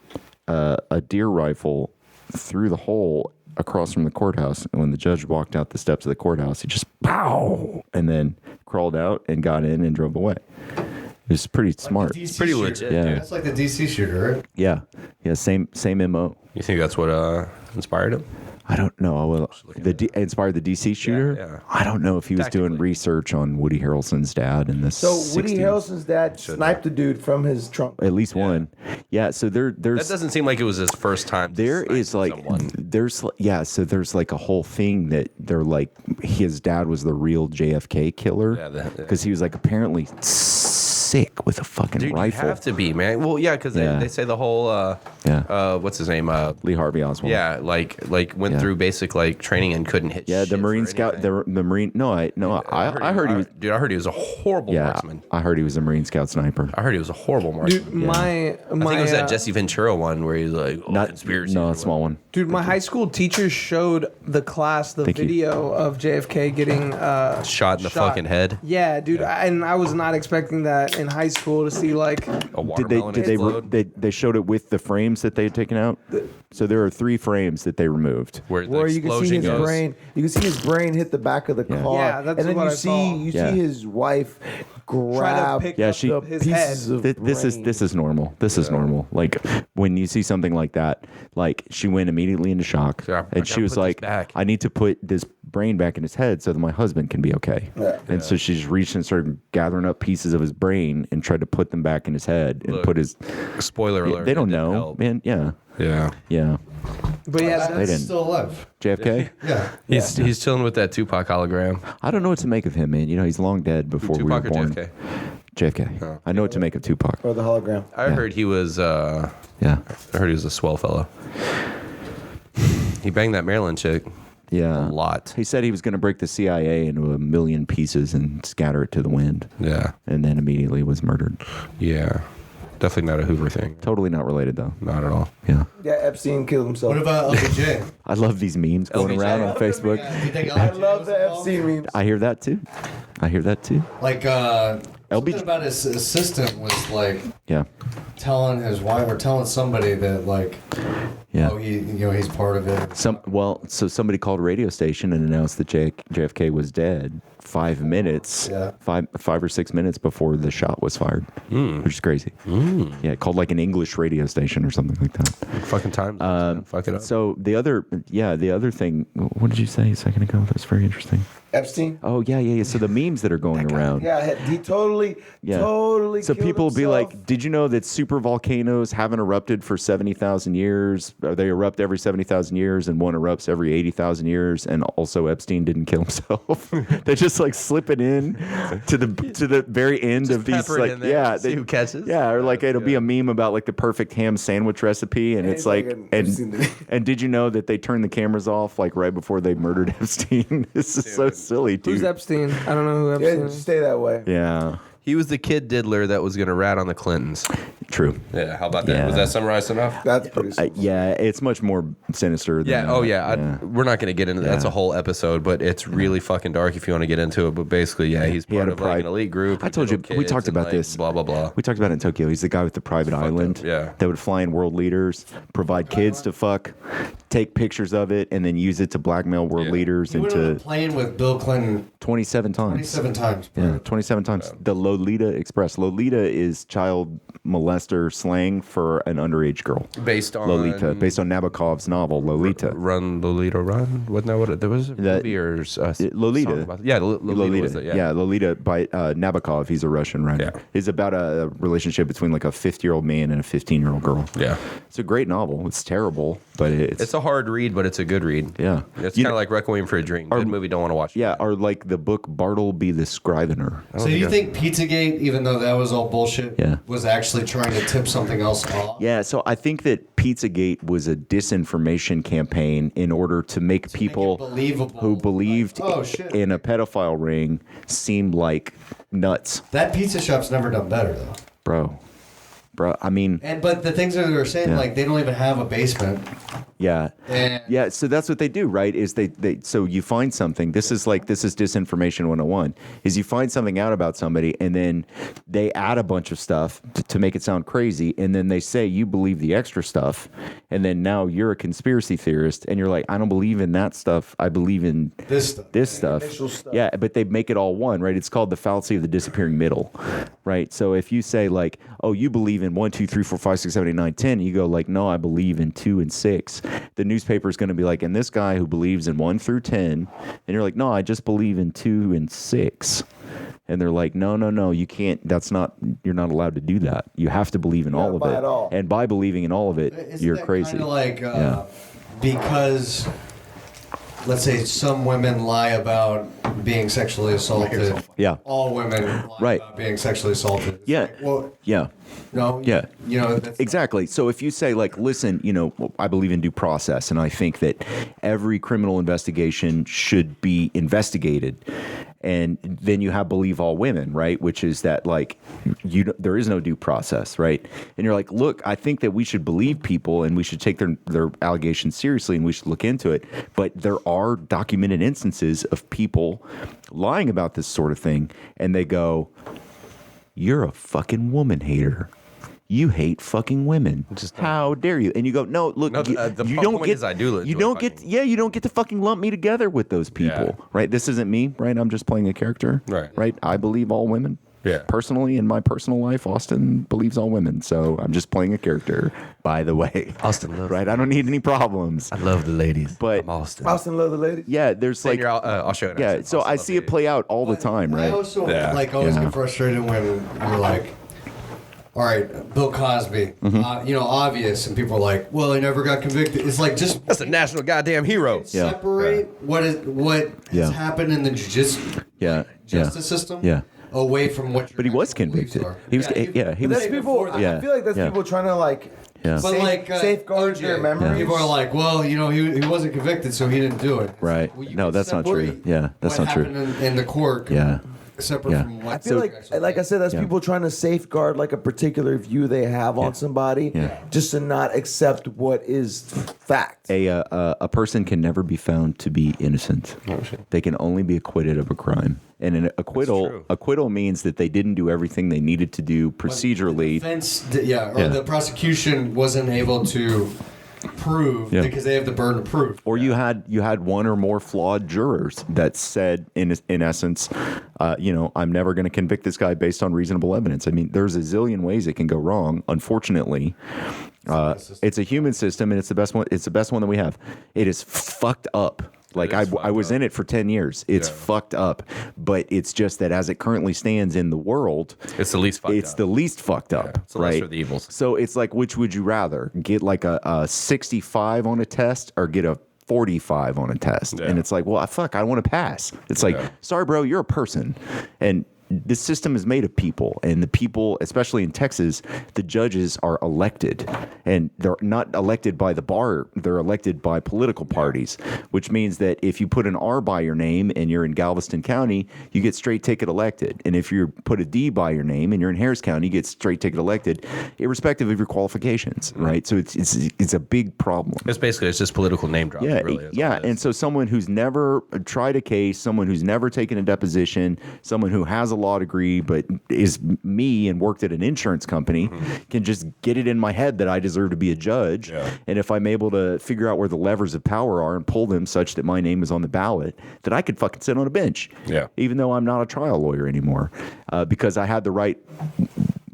a deer rifle through the hole across from the courthouse. And when the judge walked out the steps of the courthouse, he just pow, and then crawled out and got in and drove away. It was pretty smart. The DC Pretty shooter. legit, Yeah. dude. That's like the DC shooter, right? Yeah, same MO. You think that's what inspired him? I don't know. Well, inspired the DC shooter. yeah. I don't know if he was doing Tactically. research on Woody Harrelson's dad in the So 60s. Woody Harrelson's dad sniped the dude from his trunk. At least one. Yeah. So That there's doesn't seem like it was his first time. there is like someone. so there's like a whole thing that they're like his dad was the real JFK killer Yeah, because he was like apparently sick with a fucking Dude, rifle. you have to be, man. Well, yeah, because Yeah. they say the whole what's his name? Lee Harvey Oswald. Yeah, like went Yeah. through basic like training and couldn't hit. Yeah, shit the Marine for Scout. anything. The Marine. No, I heard he was. Dude, I heard he was a horrible Yeah, marksman. I heard he was a Marine Scout sniper. I heard he was a horrible marksman. Dude, my I think it was that Jesse Ventura one where he's like, Not conspiracy. no, or a small one. Dude, my high school teacher showed the class the Thank you. video of JFK getting Shot in the fucking head. Yeah, dude, and I was not expecting that in high school to see like. A Did they watermelon did they, explode. they showed it with the frames that they had taken out? So there are 3 frames that they removed. where the Where you can see explosion his goes. brain, you can see his brain hit the back of the car, Yeah, that's and then what you I see saw. Yeah. see his wife grab pick Yeah, up she- the his pieces head. of This is brain. this is normal. This is normal. Like when you see something like that, like she went immediately into shock, Yeah, I and she gotta was put this like, back. "I need to put this brain back in his head so that my husband can be okay." Yeah. And so she just reached and started gathering up pieces of his brain and tried to put them back in his head and Look, put his. Spoiler alert. They don't it didn't know, help. man. Yeah, Yeah. yeah. But yeah, They That's didn't. still alive. JFK. Yeah. He's chilling with that Tupac hologram. I don't know what to make of him, man. You know, he's long dead before Tupac we or were born. JFK? JFK. Oh. I know what to make of Tupac. or the hologram. I heard he was. Yeah. I heard he was a swell fellow. He banged that Maryland chick Yeah. a lot. He said he was going to break the CIA into a million pieces and scatter it to the wind, Yeah. and then immediately was murdered. Yeah. Definitely not a Hoover thing. Totally not related, though. Not at all. Yeah. Yeah, Epstein killed himself. What about LBJ? I love these memes going LBJ. around on Facebook. Do you think I LBJ love was the involved? Epstein memes. I hear that too. I hear that too. Like, LBJ something about his assistant was like Yeah. telling his wife or telling somebody that like Yeah. Oh, he's part of it. So somebody called a radio station and announced that JFK was dead 5 minutes, Yeah. 5 or 6 minutes before the shot was fired, which is crazy. Yeah, called like an English radio station or something like that. Fucking time. Fuck it up. So the other thing, what did you say a second ago? That's very interesting. Epstein. Oh yeah. So the memes that are going around. Yeah, he totally. So killed people will be himself. like, "Did you know that super volcanoes haven't erupted for 70,000 years? They erupt every 70,000 years, and one erupts every 80,000 years." And also, Epstein didn't kill himself. They just like slip it in to the very end of these pepper it like in there, see who catches. Yeah, or like it'll be a meme about like the perfect ham sandwich recipe, and it's he's like like and did you know that they turned the cameras off like right before they murdered Epstein? This is so silly, dude. Who's Epstein? I don't know who Yeah, Epstein just is. stay that way. Yeah, He was the kid diddler that was going to rat on the Clintons. true. Yeah, how about that? Yeah. Was that summarized enough? That's pretty. Simple. Yeah, it's much more sinister. Than Yeah. that. Oh, yeah. We're not going to get into that. That's a whole episode, but it's really fucking dark if you want to get into it. But basically, yeah, he's had part a of like pride- an elite group. I told you, we talked about this. Blah, blah, blah. We talked about it in Tokyo. He's the guy with the private island yeah. that would fly in world leaders, provide kids to fuck, take pictures of it, and then use it to blackmail world leaders He went on a into plane with Bill Clinton 27 times. 27 times. Bro. Yeah, 27 times. The Lolita Express. Lolita is child molester slang for an underage girl. Based on Lolita, based on Nabokov's novel Lolita. Run, Lolita, Run. Wasn't that what it, there was? A That- movie or Lolita. song about- yeah, Lolita. Was it, yeah. Lolita by Nabokov. He's a Russian writer. Yeah. It's about a relationship between like a 50-year-old man and a 15-year-old girl. Yeah. It's a great novel. It's terrible, but It's a hard read, but it's a good read. yeah. It's You kind of know- like Requiem for a Dream. Good movie, don't want to watch it. Yeah, or like the book Bartleby the Scrivener. So you think Pizzagate, even though that was all bullshit, Yeah. was actually trying to tip something else off? Yeah, so I think that Pizzagate was a disinformation campaign in order to make people believable. who believed Like, oh, shit. in a pedophile ring seem like nuts. That pizza shop's never done better though. Bro, I mean, But the things that they were saying, Yeah. like they don't even have a basement. yeah. And Yeah, so that's what they do, right? Is they so you find something. This is disinformation 101. Is you find something out about somebody and then they add a bunch of stuff to make it sound crazy, and then they say you believe the extra stuff, and then now you're a conspiracy theorist and you're like, I don't believe in that stuff. I believe in this stuff. this stuff. initial stuff. Yeah, but they make it all one, right? It's called the fallacy of the disappearing middle, right? So if you say like, oh, you believe in 1, 2, 3, 4, 5, 6, 7, 8, 9, 10, you go like, no, I believe in 2 and 6. The newspaper is going to be like, and this guy who believes in 1 through 10, and you're like, no, I just believe in 2 and 6. And they're like, no, you can't. You're not allowed to do that. You have to believe in all of buy it. it all. And by believing in all of it, Isn't you're that crazy. Kinda like Yeah. because let's say some women lie about being sexually assaulted. Yeah. All women lie Right. about being sexually assaulted. It's Yeah. like, well, Yeah. no. Yeah. You know. That's Exactly. So if you say like, listen, I believe in due process, and I think that every criminal investigation should be investigated, and then you have believe all women, right? Which is that like, there is no due process, right? And you're like, look, I think that we should believe people, and we should take their allegations seriously, and we should look into it. But there are documented instances of people lying about this sort of thing, and they go, you're a fucking woman hater. You hate fucking women. How dare you? And you go, no, look, No, you, the you point don't get, is I do you enjoy don't get, fucking- yeah, you don't get to fucking lump me together with those people, Yeah. right? This isn't me, right? I'm just playing a character, Right. I believe all women. Yeah. Personally, in my personal life, Austin believes all women, so I'm just playing a character. By the way, Austin loves right? I don't need any problems. I love the ladies. But- I'm Austin. Austin love the ladies. Yeah, there's Say like, your Australian yeah. accent. So Austin I loves see it ladies. play out all the time, I right? also Yeah. always Yeah. get frustrated when you're like, all right, Bill Cosby, Mm-hmm. obvious, and people are like, well, he never got convicted. It's like just That's a national goddamn hero. Yeah. separate what Yeah. has happened in the Yeah. justice system Yeah. away from what. Your But he was actual beliefs convicted. are. He was, he was. That's people. Yeah. I feel like that's Yeah. people trying to like Yeah. But like safeguard OJ, their memories. People are like, well, he wasn't convicted, so he didn't do it. Right. Well, you No, can that's not true. separate Yeah, that's what not true. happened in the court. Yeah. Separate Yeah. from what. I feel like I said, that's Yeah. people trying to safeguard like a particular view they have on somebody, Yeah. just to not accept what is fact. A person can never be found to be innocent. They can only be acquitted of a crime. And an true. acquittal means that they didn't do everything they needed to do procedurally. Defense, Yeah. the prosecution wasn't able to prove because they have the burden of proof. Or you had one or more flawed jurors that said, in essence, I'm never going to convict this guy based on reasonable evidence. I mean, there's a zillion ways it can go wrong. Unfortunately, it's a human system, and it's the best one. It's the best one that we have. It is fucked up. Like I was in it for 10 years. It's fucked up, but it's just that as it currently stands in the world, it's the least fucked up. It's the least fucked up, it's the right? lesser of the evils. So it's like, which would you rather get, like a 65 on a test or get a 45 on a test? And it's like, well, fuck, I want to pass. It's like, sorry, bro, you're a person, and this system is made of people, and the people, especially in Texas, the judges are elected, and they're not elected by the bar. They're elected by political parties, which means that if you put an R by your name and you're in Galveston County, you get straight ticket elected. And if you put a D by your name and you're in Harris County, you get straight ticket elected, irrespective of your qualifications, right? So it's a big problem. It's just political name dropping. Yeah, really, and so someone who's never tried a case, someone who's never taken a deposition, someone who has a law degree but is me and worked at an insurance company can just get it in my head that I deserve to be a judge. And if I'm able to figure out where the levers of power are and pull them such that my name is on the ballot, that I could fucking sit on a bench. Even though I'm not a trial lawyer anymore, because I had the right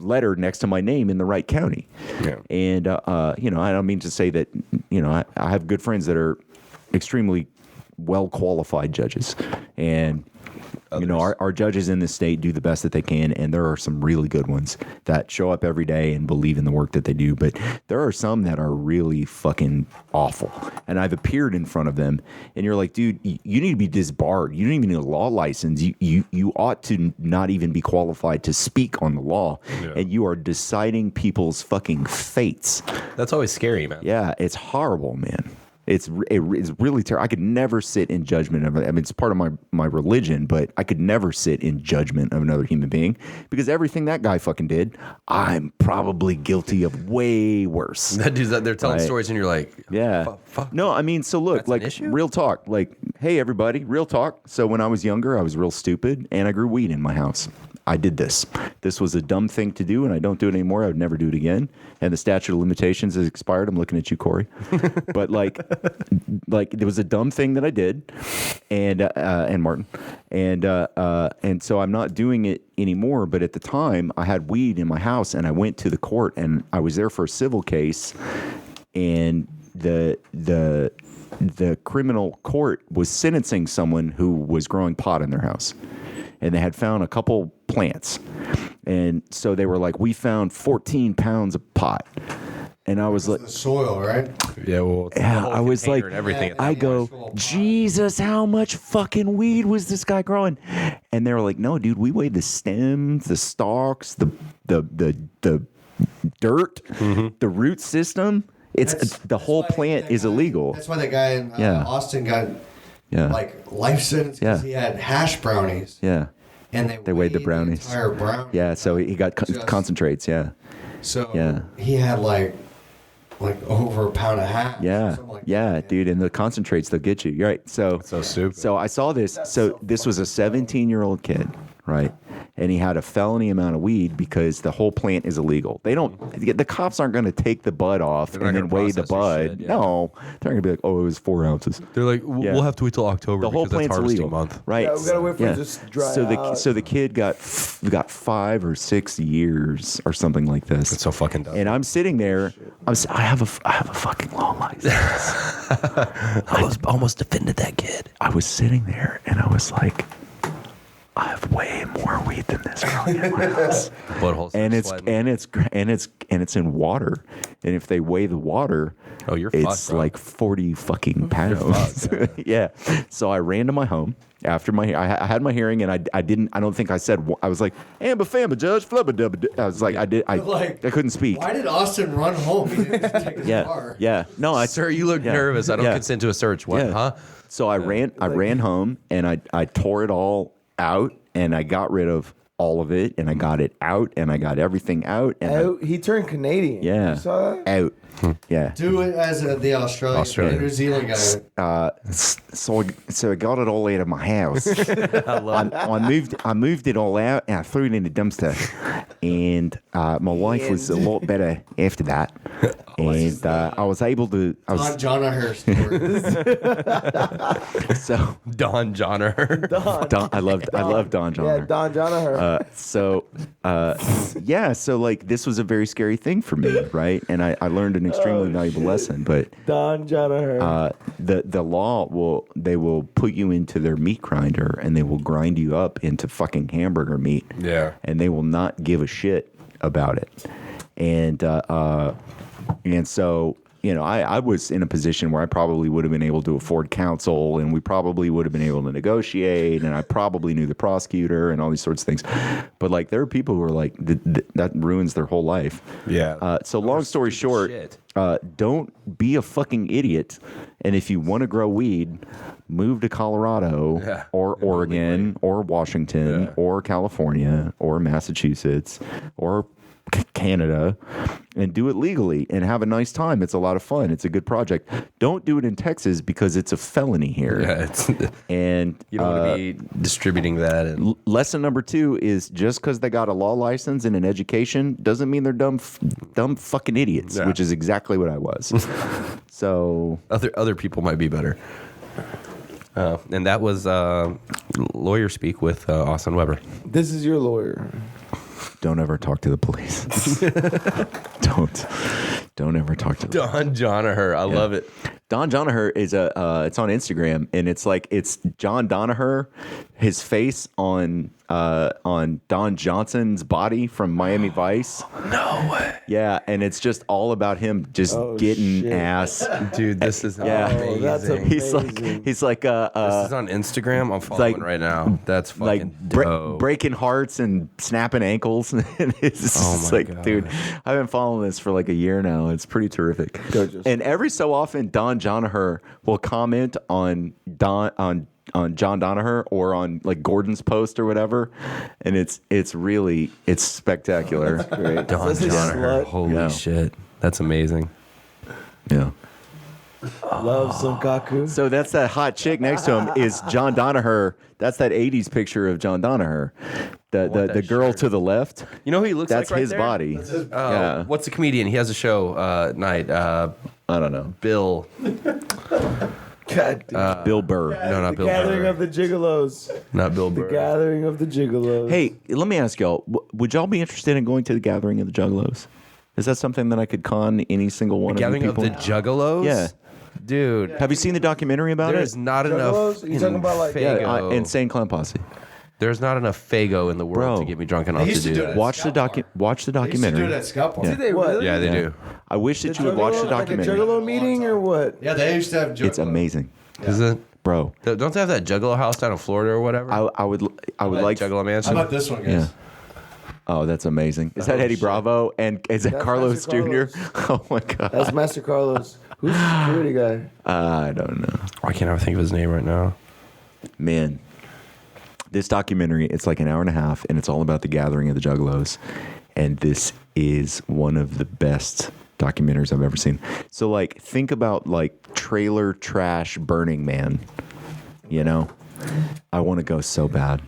letter next to my name in the right county. And I don't mean to say that, I have good friends that are extremely well qualified judges, and our judges in this state do the best that they can, and there are some really good ones that show up every day and believe in the work that they do, but there are some that are really fucking awful, and I've appeared in front of them, and you're like, dude, you need to be disbarred. You don't even need a law license. You ought to not even be qualified to speak on the law, and you are deciding people's fucking fates. That's always scary, man. Yeah, it's horrible, man. It's really terrible. I could never sit in judgment of it. I mean, it's part of my religion, but I could never sit in judgment of another human being, because everything that guy fucking did, I'm probably guilty of way worse. That dude's they're telling stories, and you're like, fuck. No, I mean, so look, like, real talk. Like, hey, everybody, real talk. So when I was younger, I was real stupid, and I grew weed in my house. I did this. This was a dumb thing to do, and I don't do it anymore. I would never do it again. And the statute of limitations has expired. I'm looking at you, Corey. But like it was a dumb thing that I did, and Martin, and so I'm not doing it anymore. But at the time, I had weed in my house, and I went to the court, and I was there for a civil case, and the criminal court was sentencing someone who was growing pot in their house. And they had found a couple plants. And so they were like, we found 14 pounds of pot. And I was like, the soil, right? Yeah, well, I was like, and everything. I go, Jesus, how much fucking weed was this guy growing? And they were like, no, dude, we weighed the stems, the stalks, the dirt, the root system. The whole plant is illegal. That's why that guy in Austin got like life sentence because he had hash brownies. Yeah. And they weighed the brownies. The entire brownie. Yeah, so he got concentrates, So he had like over a pound and a half. Yeah. Like that. Dude, and the concentrates, they'll get you. You're right. So stupid. So I saw this. This was a 17-year-old kid, right? And he had a felony amount of weed because the whole plant is illegal. The cops aren't going to take the bud off and then weigh the bud. No, they're going to be like, oh, it was 4 ounces. They're like, we'll have to wait till October. The whole plant's illegal, month. Right? Yeah, we got to wait for it to just dry out. So the kid got 5 or 6 years or something like this. That's so fucking dumb. And I'm sitting there. I have a fucking law license. I almost defended that kid. I was sitting there and I was like, I have way more weed than this growing in my house. And it's in water. And if they weigh the water, it's fucked, like 40 fucking pounds. Yeah. So I ran to my home after I had my hearing, and I don't think I said, I was like, Amba Famba Judge, flubba dubba. I was like, I couldn't speak. Why did Austin run home? He didn't just take his car. Yeah. No, sir, you look nervous. I don't consent to a search. What? Huh? So I ran home, and I tore it all out, and I got rid of all of it, and I got it out, and I got everything out. And he turned Canadian. Yeah. You saw that? Out. Yeah. Do it as the Australian. New Zealand guy. So I got it all out of my house. I moved it all out and I threw it in the dumpster. And my life was a lot better after that. And I was able to. Don Jonaher story. So Don Jonaher. I love Don Jonaher. Yeah, Don Jonaher. So like this was a very scary thing for me, right? And I learned an extremely valuable lesson. But Don Jonaher. the law will put you into their meat grinder and they will grind you up into fucking hamburger meat. Yeah. And they will not give a shit about it. And so, you know, I was in a position where I probably would have been able to afford counsel and we probably would have been able to negotiate and I probably knew the prosecutor and all these sorts of things. But like there are people who are like, that ruins their whole life. Yeah. So long story short, don't be a fucking idiot. And if you want to grow weed, move to Colorado or Oregon or Washington or California or Massachusetts or Canada and do it legally and have a nice time. It's a lot of fun. It's a good project. Don't do it in Texas because it's a felony here. Yeah, and you don't want to be distributing that. And lesson number 2 is just because they got a law license and an education doesn't mean they're dumb fucking idiots, which is exactly what I was. So other people might be better. And that was Lawyer Speak with Austin Weber. This is your lawyer. Don't ever talk to the police. Don't ever talk to the Don Jonaher. I love it. Don Jonaher is it's on Instagram and it's John Donaher, his face on Don Johnson's body from Miami Vice. No way. Yeah, and it's just all about him just getting shit. ass. Dude, this is Oh, that's amazing. amazing. He's like This is on Instagram. I'm following like- right now. That's fucking like dope. breaking hearts and snapping ankles. And it's just my like, God. dude, I've been following this for like a year now. It's pretty terrific. Gorgeous. And every so often, Don Jonaher will comment on John Donaher or on like Gordon's post or whatever, and it's spectacular. Great. Don This is Jonaher. slut. Holy Yeah. shit. That's amazing. Yeah. Love some kaku. So that's that hot chick next to him is John Donaher. That's that 80s picture of John Donaher. The that girl shirt. to the left. You know who he looks That's like right his there? body. Yeah. What's the comedian? He has a show at night. I don't know. Bill. God damn. Bill Burr. No, not The Bill gathering Burr. of the Gigolos. Not Bill The Burr. gathering of the Gigolos. Hey, let me ask y'all, would y'all be interested in going to the Gathering of the Juggalos? Is that something that I could con any single one Gathering of of you the people? Juggalos? Yeah. Dude. Have you seen the documentary about There's it? not enough. Juggalos? You talking about, like- Yeah, Fago. Insane Clown Posse. There's not enough Fago in the world Bro. to get me drunk enough They to used to do do it that. at Watch the Scout Bar. watch the They used to do it documentary. at Scout Bar. Did they really? Yeah, they do. I wish that you would watch the documentary. Like a Juggalo meeting or what? Yeah, they used to have Juggalo. It's amazing, Is it? bro. Don't they have that Juggalo house down in Florida or whatever? I would like. Juggalo How Mansion. about this one, guys? Yeah. Oh, that's amazing. Is that Eddie Bravo and is that That's Carlos Master Jr.? Oh my god. That's Master Carlos. Who's the security guy? I don't know. I can't ever think of his name right now. Man, this documentary, it's like an hour and a half, and it's all about the gathering of the Juggalos. And this is one of the best documentaries I've ever seen. So, like, think about, like, trailer trash Burning Man. You know? I want to go so bad.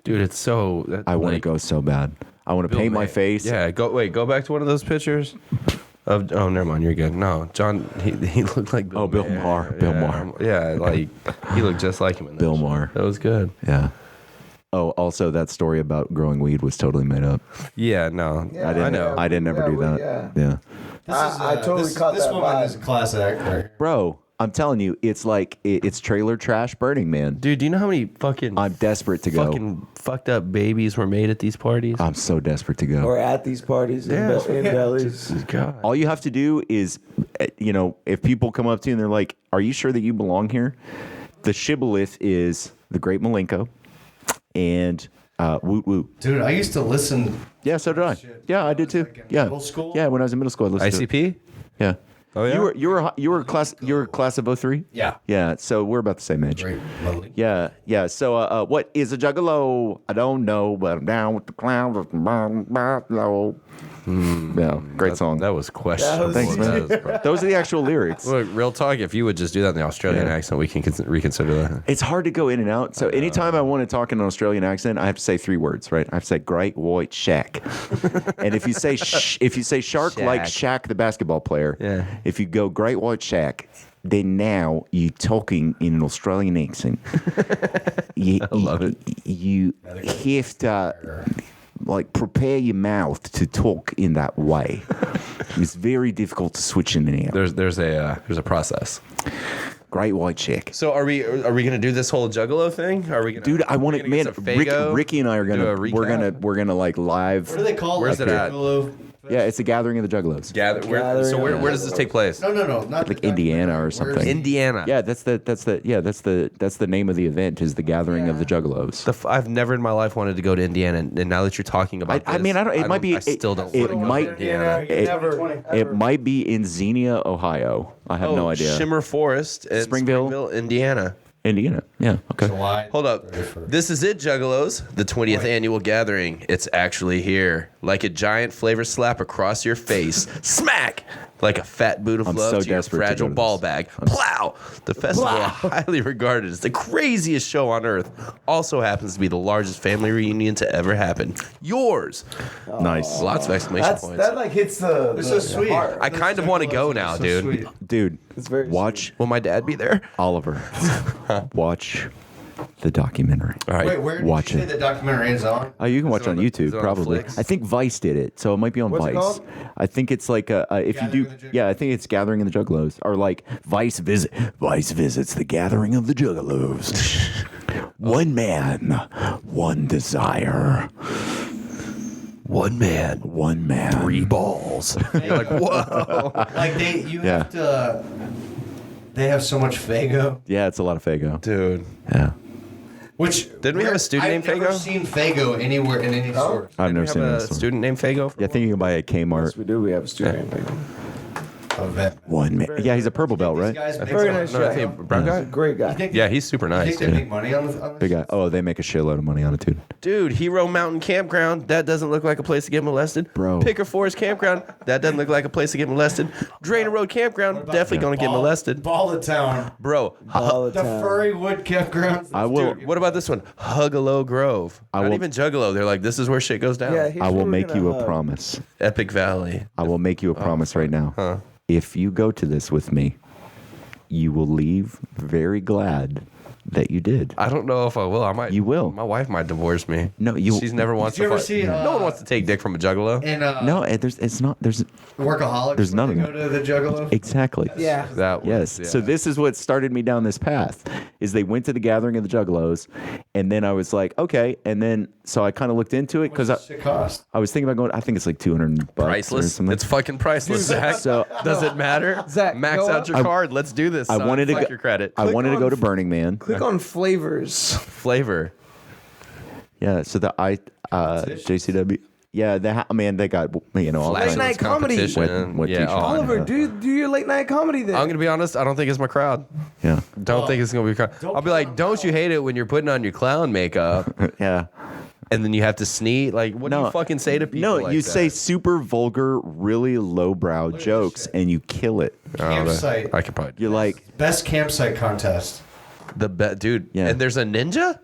Dude, it's so. I want to go so bad. I want to paint my face. Yeah, go back to one of those pictures. Oh, never mind. You're good. No, John. He looked like Bill. Bill Maher. Bill yeah, Maher. Yeah, like he looked just like him in that Bill shit. Maher. That was good. Yeah. Oh, also, that story about growing weed was totally made up. Yeah, no, I know. didn't ever do that. yeah. Yeah. I totally caught this that woman vibe. is a class act right here. Bro, I'm telling you, it's like it's trailer trash Burning Man. Dude, do you know how many fucking I'm desperate to go. fucking fucked up babies were made at these parties? I'm so desperate to go. Or at these parties in bellies. God. All you have to do is, if people come up to you and they're like, "Are you sure that you belong here?" The shibboleth is the Great Malenko, and woot woot. Dude, I used to listen. Yeah, so did I. Shit. Yeah, I did too. Like in Yeah, middle school? yeah. When I was in middle school, I listened to it. ICP? Yeah, Oh, yeah? You were class of 03? Yeah. Yeah, so we're about the same age. Great. Lovely. Yeah. So, what is a juggalo? I don't know, but I'm down with the clowns. Yeah, great song. That was questionable. Thanks, man. Those are the actual lyrics. Look, real talk, if you would just do that in the Australian accent, we can reconsider that. It's hard to go in and out. So anytime I want to talk in an Australian accent, I have to say 3 words, right? I have to say great white shack. And if you say shark, like Shaq the basketball player, Yeah. if you go great white shack, then now you're talking in an Australian accent. I love it. You have to prepare your mouth to talk in that way. It's very difficult to switch in and out. There's a process. Great white shack. So are we gonna do this whole Juggalo thing? Are we gonna, Dude, I want to, man. Ricky and I are Do gonna a recap? we're gonna like live. What do they call Where's it? it at? Yeah, it's a gathering of the Juggalos. Where does this take place? No, not Like Indiana or something. Indiana. Yeah, that's the name of the event is the gathering of the Juggalos. I've never in my life wanted to go to Indiana, and now that you're talking about I mean, I don't. It might be. I still don't. It wanna go might. to Indiana. It might be in Xenia, Ohio. I have no idea. Shimmer Forest in Springville? Indiana. Indiana. Yeah. Okay. July. Hold up. 31st. This is it, Juggalos. The 20th annual gathering. It's actually here. Like a giant flavor slap across your face. Smack! Like a fat boot of I'm love so to your desperate to fragile go to ball this. bag. Plow! The festival, highly regarded as the craziest show on earth, also happens to be the largest family reunion to ever happen. Yours! Nice. Lots of exclamation points. That like hits the. It's the so sweet. heart. I kind of want to go now, dude. Dude, It's very watch Will my dad be there? Oliver. Watch the documentary. All right. Wait, where did Watch you say it. the documentary is on? Oh, you can watch it it on on the- YouTube is it on probably. Flix? I think Vice did it, so it might be on What's it Vice. called? I think it's like if you do, Gathering of the Juggalos? yeah, I think it's Gathering of the Juggalos, or like Vice visits the Gathering of the Juggalos. One man, one desire. One man. 3 balls. You're like, whoa. Like Yeah. They have so much Fago. Yeah, it's a lot of Fago. Dude. Yeah, Which Didn't we have a student named I've never Fago? seen Fago anywhere in any store. I've never Have seen a this one. student named Fago? Yeah, I think you can buy it at Kmart. Yes, we do. We have a student. Of that. One man. Yeah, he's a purple belt, These right? guys make Very some- nice No, I guy. think brown guy? Great guy. Yeah, he's super You nice. think they make money on this? Big guy. Oh, they make a shitload of money on it, dude. Dude, Hero Mountain Campground, that doesn't look like a place to get molested. Bro. Picker Forest Campground, that doesn't look like a place to get molested. Drainer Road Campground, definitely gonna get molested. Ball of Town. Bro, All the The time. Furry Wood Campgrounds. I will. what about this one? Huggalo Grove. I Not will- even Juggalo. They're like, this is where shit goes down. Yeah, here's I will where we're make you gonna a hug. promise. Epic Valley. I will make you a promise right now. If you go to this with me, you will leave very glad that you did. I don't know if I will. I might. You will. My wife might divorce me. No, you- She's never wants Did you to. ever see, no one wants to take dick from a Juggalo. And No, it's not. There's Workaholics. There's none when of they go to the Juggalo. exactly. Yeah. That was, Yes. yeah. So this is what started me down this path. Is they went to the Gathering of the Juggalos, and then I was like, okay, and then so I kind of looked into it because What's this shit cost? I was thinking about going. I think it's like $200 or priceless. something. It's fucking priceless, Zach. So- does it matter? Zach, Max go out up. your card. Let's do this. I son. wanted to Fuck go. your credit. I wanted to go on- to Burning Man. Click on flavors. Flavor. Yeah. So the JCW. Yeah. They got all Late kinds night of comedy. competition. What yeah. t-shirt? Oh, Oliver, do your late night comedy then. I'm gonna be honest. I don't think it's my crowd. Yeah. Don't think it's gonna be. I'll be like, don't you hate it when you're putting on your clown makeup Yeah. and then you have to sneeze? Like, what do you fucking say to people? No, like you that? say super vulgar, really lowbrow jokes, and you kill it. I don't know. Campsite. I could probably. You're like, Best campsite contest. The bet, dude. Yeah. And there's a ninja.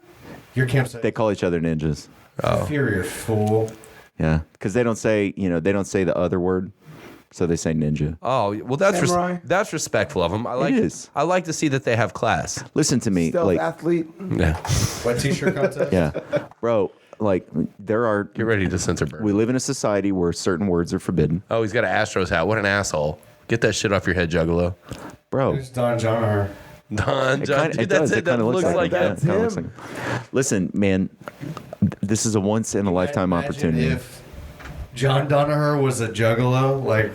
Your campsite. they call each other ninjas. Inferior fool. Yeah, because they don't say, they don't say the other word, so they say ninja. Oh well, that's Samurai. that's respectful of them. I like. is. I like to see that they have class. Listen to me, Stealth like, athlete. Yeah. What t-shirt contest? yeah, bro, like there are. Get ready to censor Bird. We live in a society where certain words are forbidden, Oh, he's got an Astros hat. What an asshole. Get that shit off your head, Juggalo. bro. Who's Don John? Don, John, dude, It that's does. it. It That kind of looks like that. it. Kinda looks like- Listen, man, this is a once in a lifetime opportunity. If John Donaher was a juggalo, like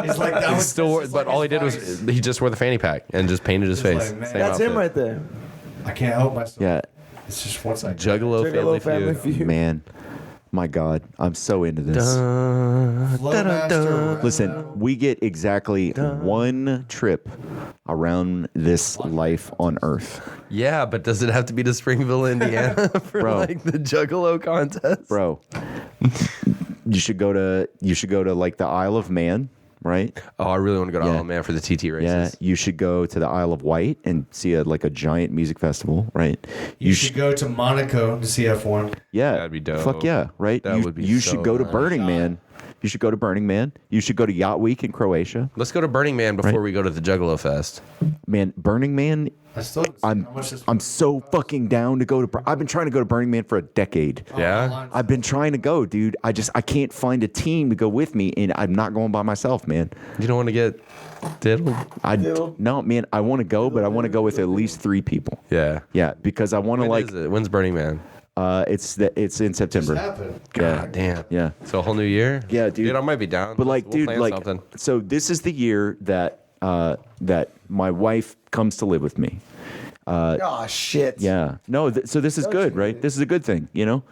he's like that. He's Was, still, this is but like all he his did was vice. he just wore the fanny pack and just painted his Just face. like, man. Same That's him outfit. right there. I can't help myself. Yeah, It's just one second. Juggalo Juggalo family feud. feud. man. My God, I'm so into this. Flowmaster. Listen, we get exactly one trip around this life on Earth. Yeah, but does it have to be to Springville, Indiana for Bro. like the Juggalo contest? Bro, you should go to like the Isle of Man, right? Oh, I really want to go to Yeah. Isle of Man for the TT races. Yeah, you should go to the Isle of Wight and see a giant music festival, right? You should go to Monaco to see F1. Yeah, That'd be dope. Fuck yeah, right? That would be You so should go to nice. Burning Man. You should go to Burning Man. You should go to Yacht Week in Croatia. Let's go to Burning Man before Right. we go to the Juggalo Fest. Man, Burning Man. I still haven't seen how much this I'm so fucking down to go to. I've been trying to go to Burning Man for a decade. Yeah? I've been trying to go, dude. I can't find a team to go with me, and I'm not going by myself, man. You don't want to get diddled? No, man. I want to go, but I want to go with at least 3 people. Yeah. Yeah, because I want to When like. is it? When's Burning Man? It's in September. happened. Yeah. God damn. Yeah. So a whole new year? Yeah, dude. Dude, I might be down. But like, We'll dude, plan like, something. so this is the year that my wife comes to live with me. Oh shit. Yeah. No. So this is good, right? This is a good thing, you know.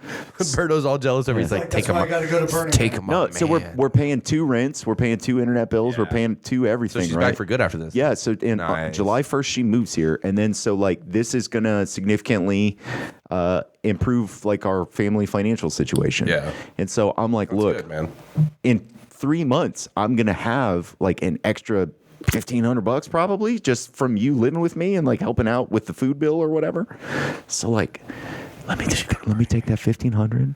Berto's all jealous of me. He's like, That's take him why I on. got to go to Burning. Take him No. on, So man. we're paying 2 rents. We're paying 2 internet bills. We're paying 2 So everything. she's right? back for good after this. Yeah. So in Nice. July 1st, she moves here, and then so like this is gonna significantly improve like our family financial situation. Yeah. And so I'm like, That's look, good, man. in 3 months, I'm gonna have like an extra $1,500 probably just from you living with me and like helping out with the food bill or whatever. So like, let me take that $1,500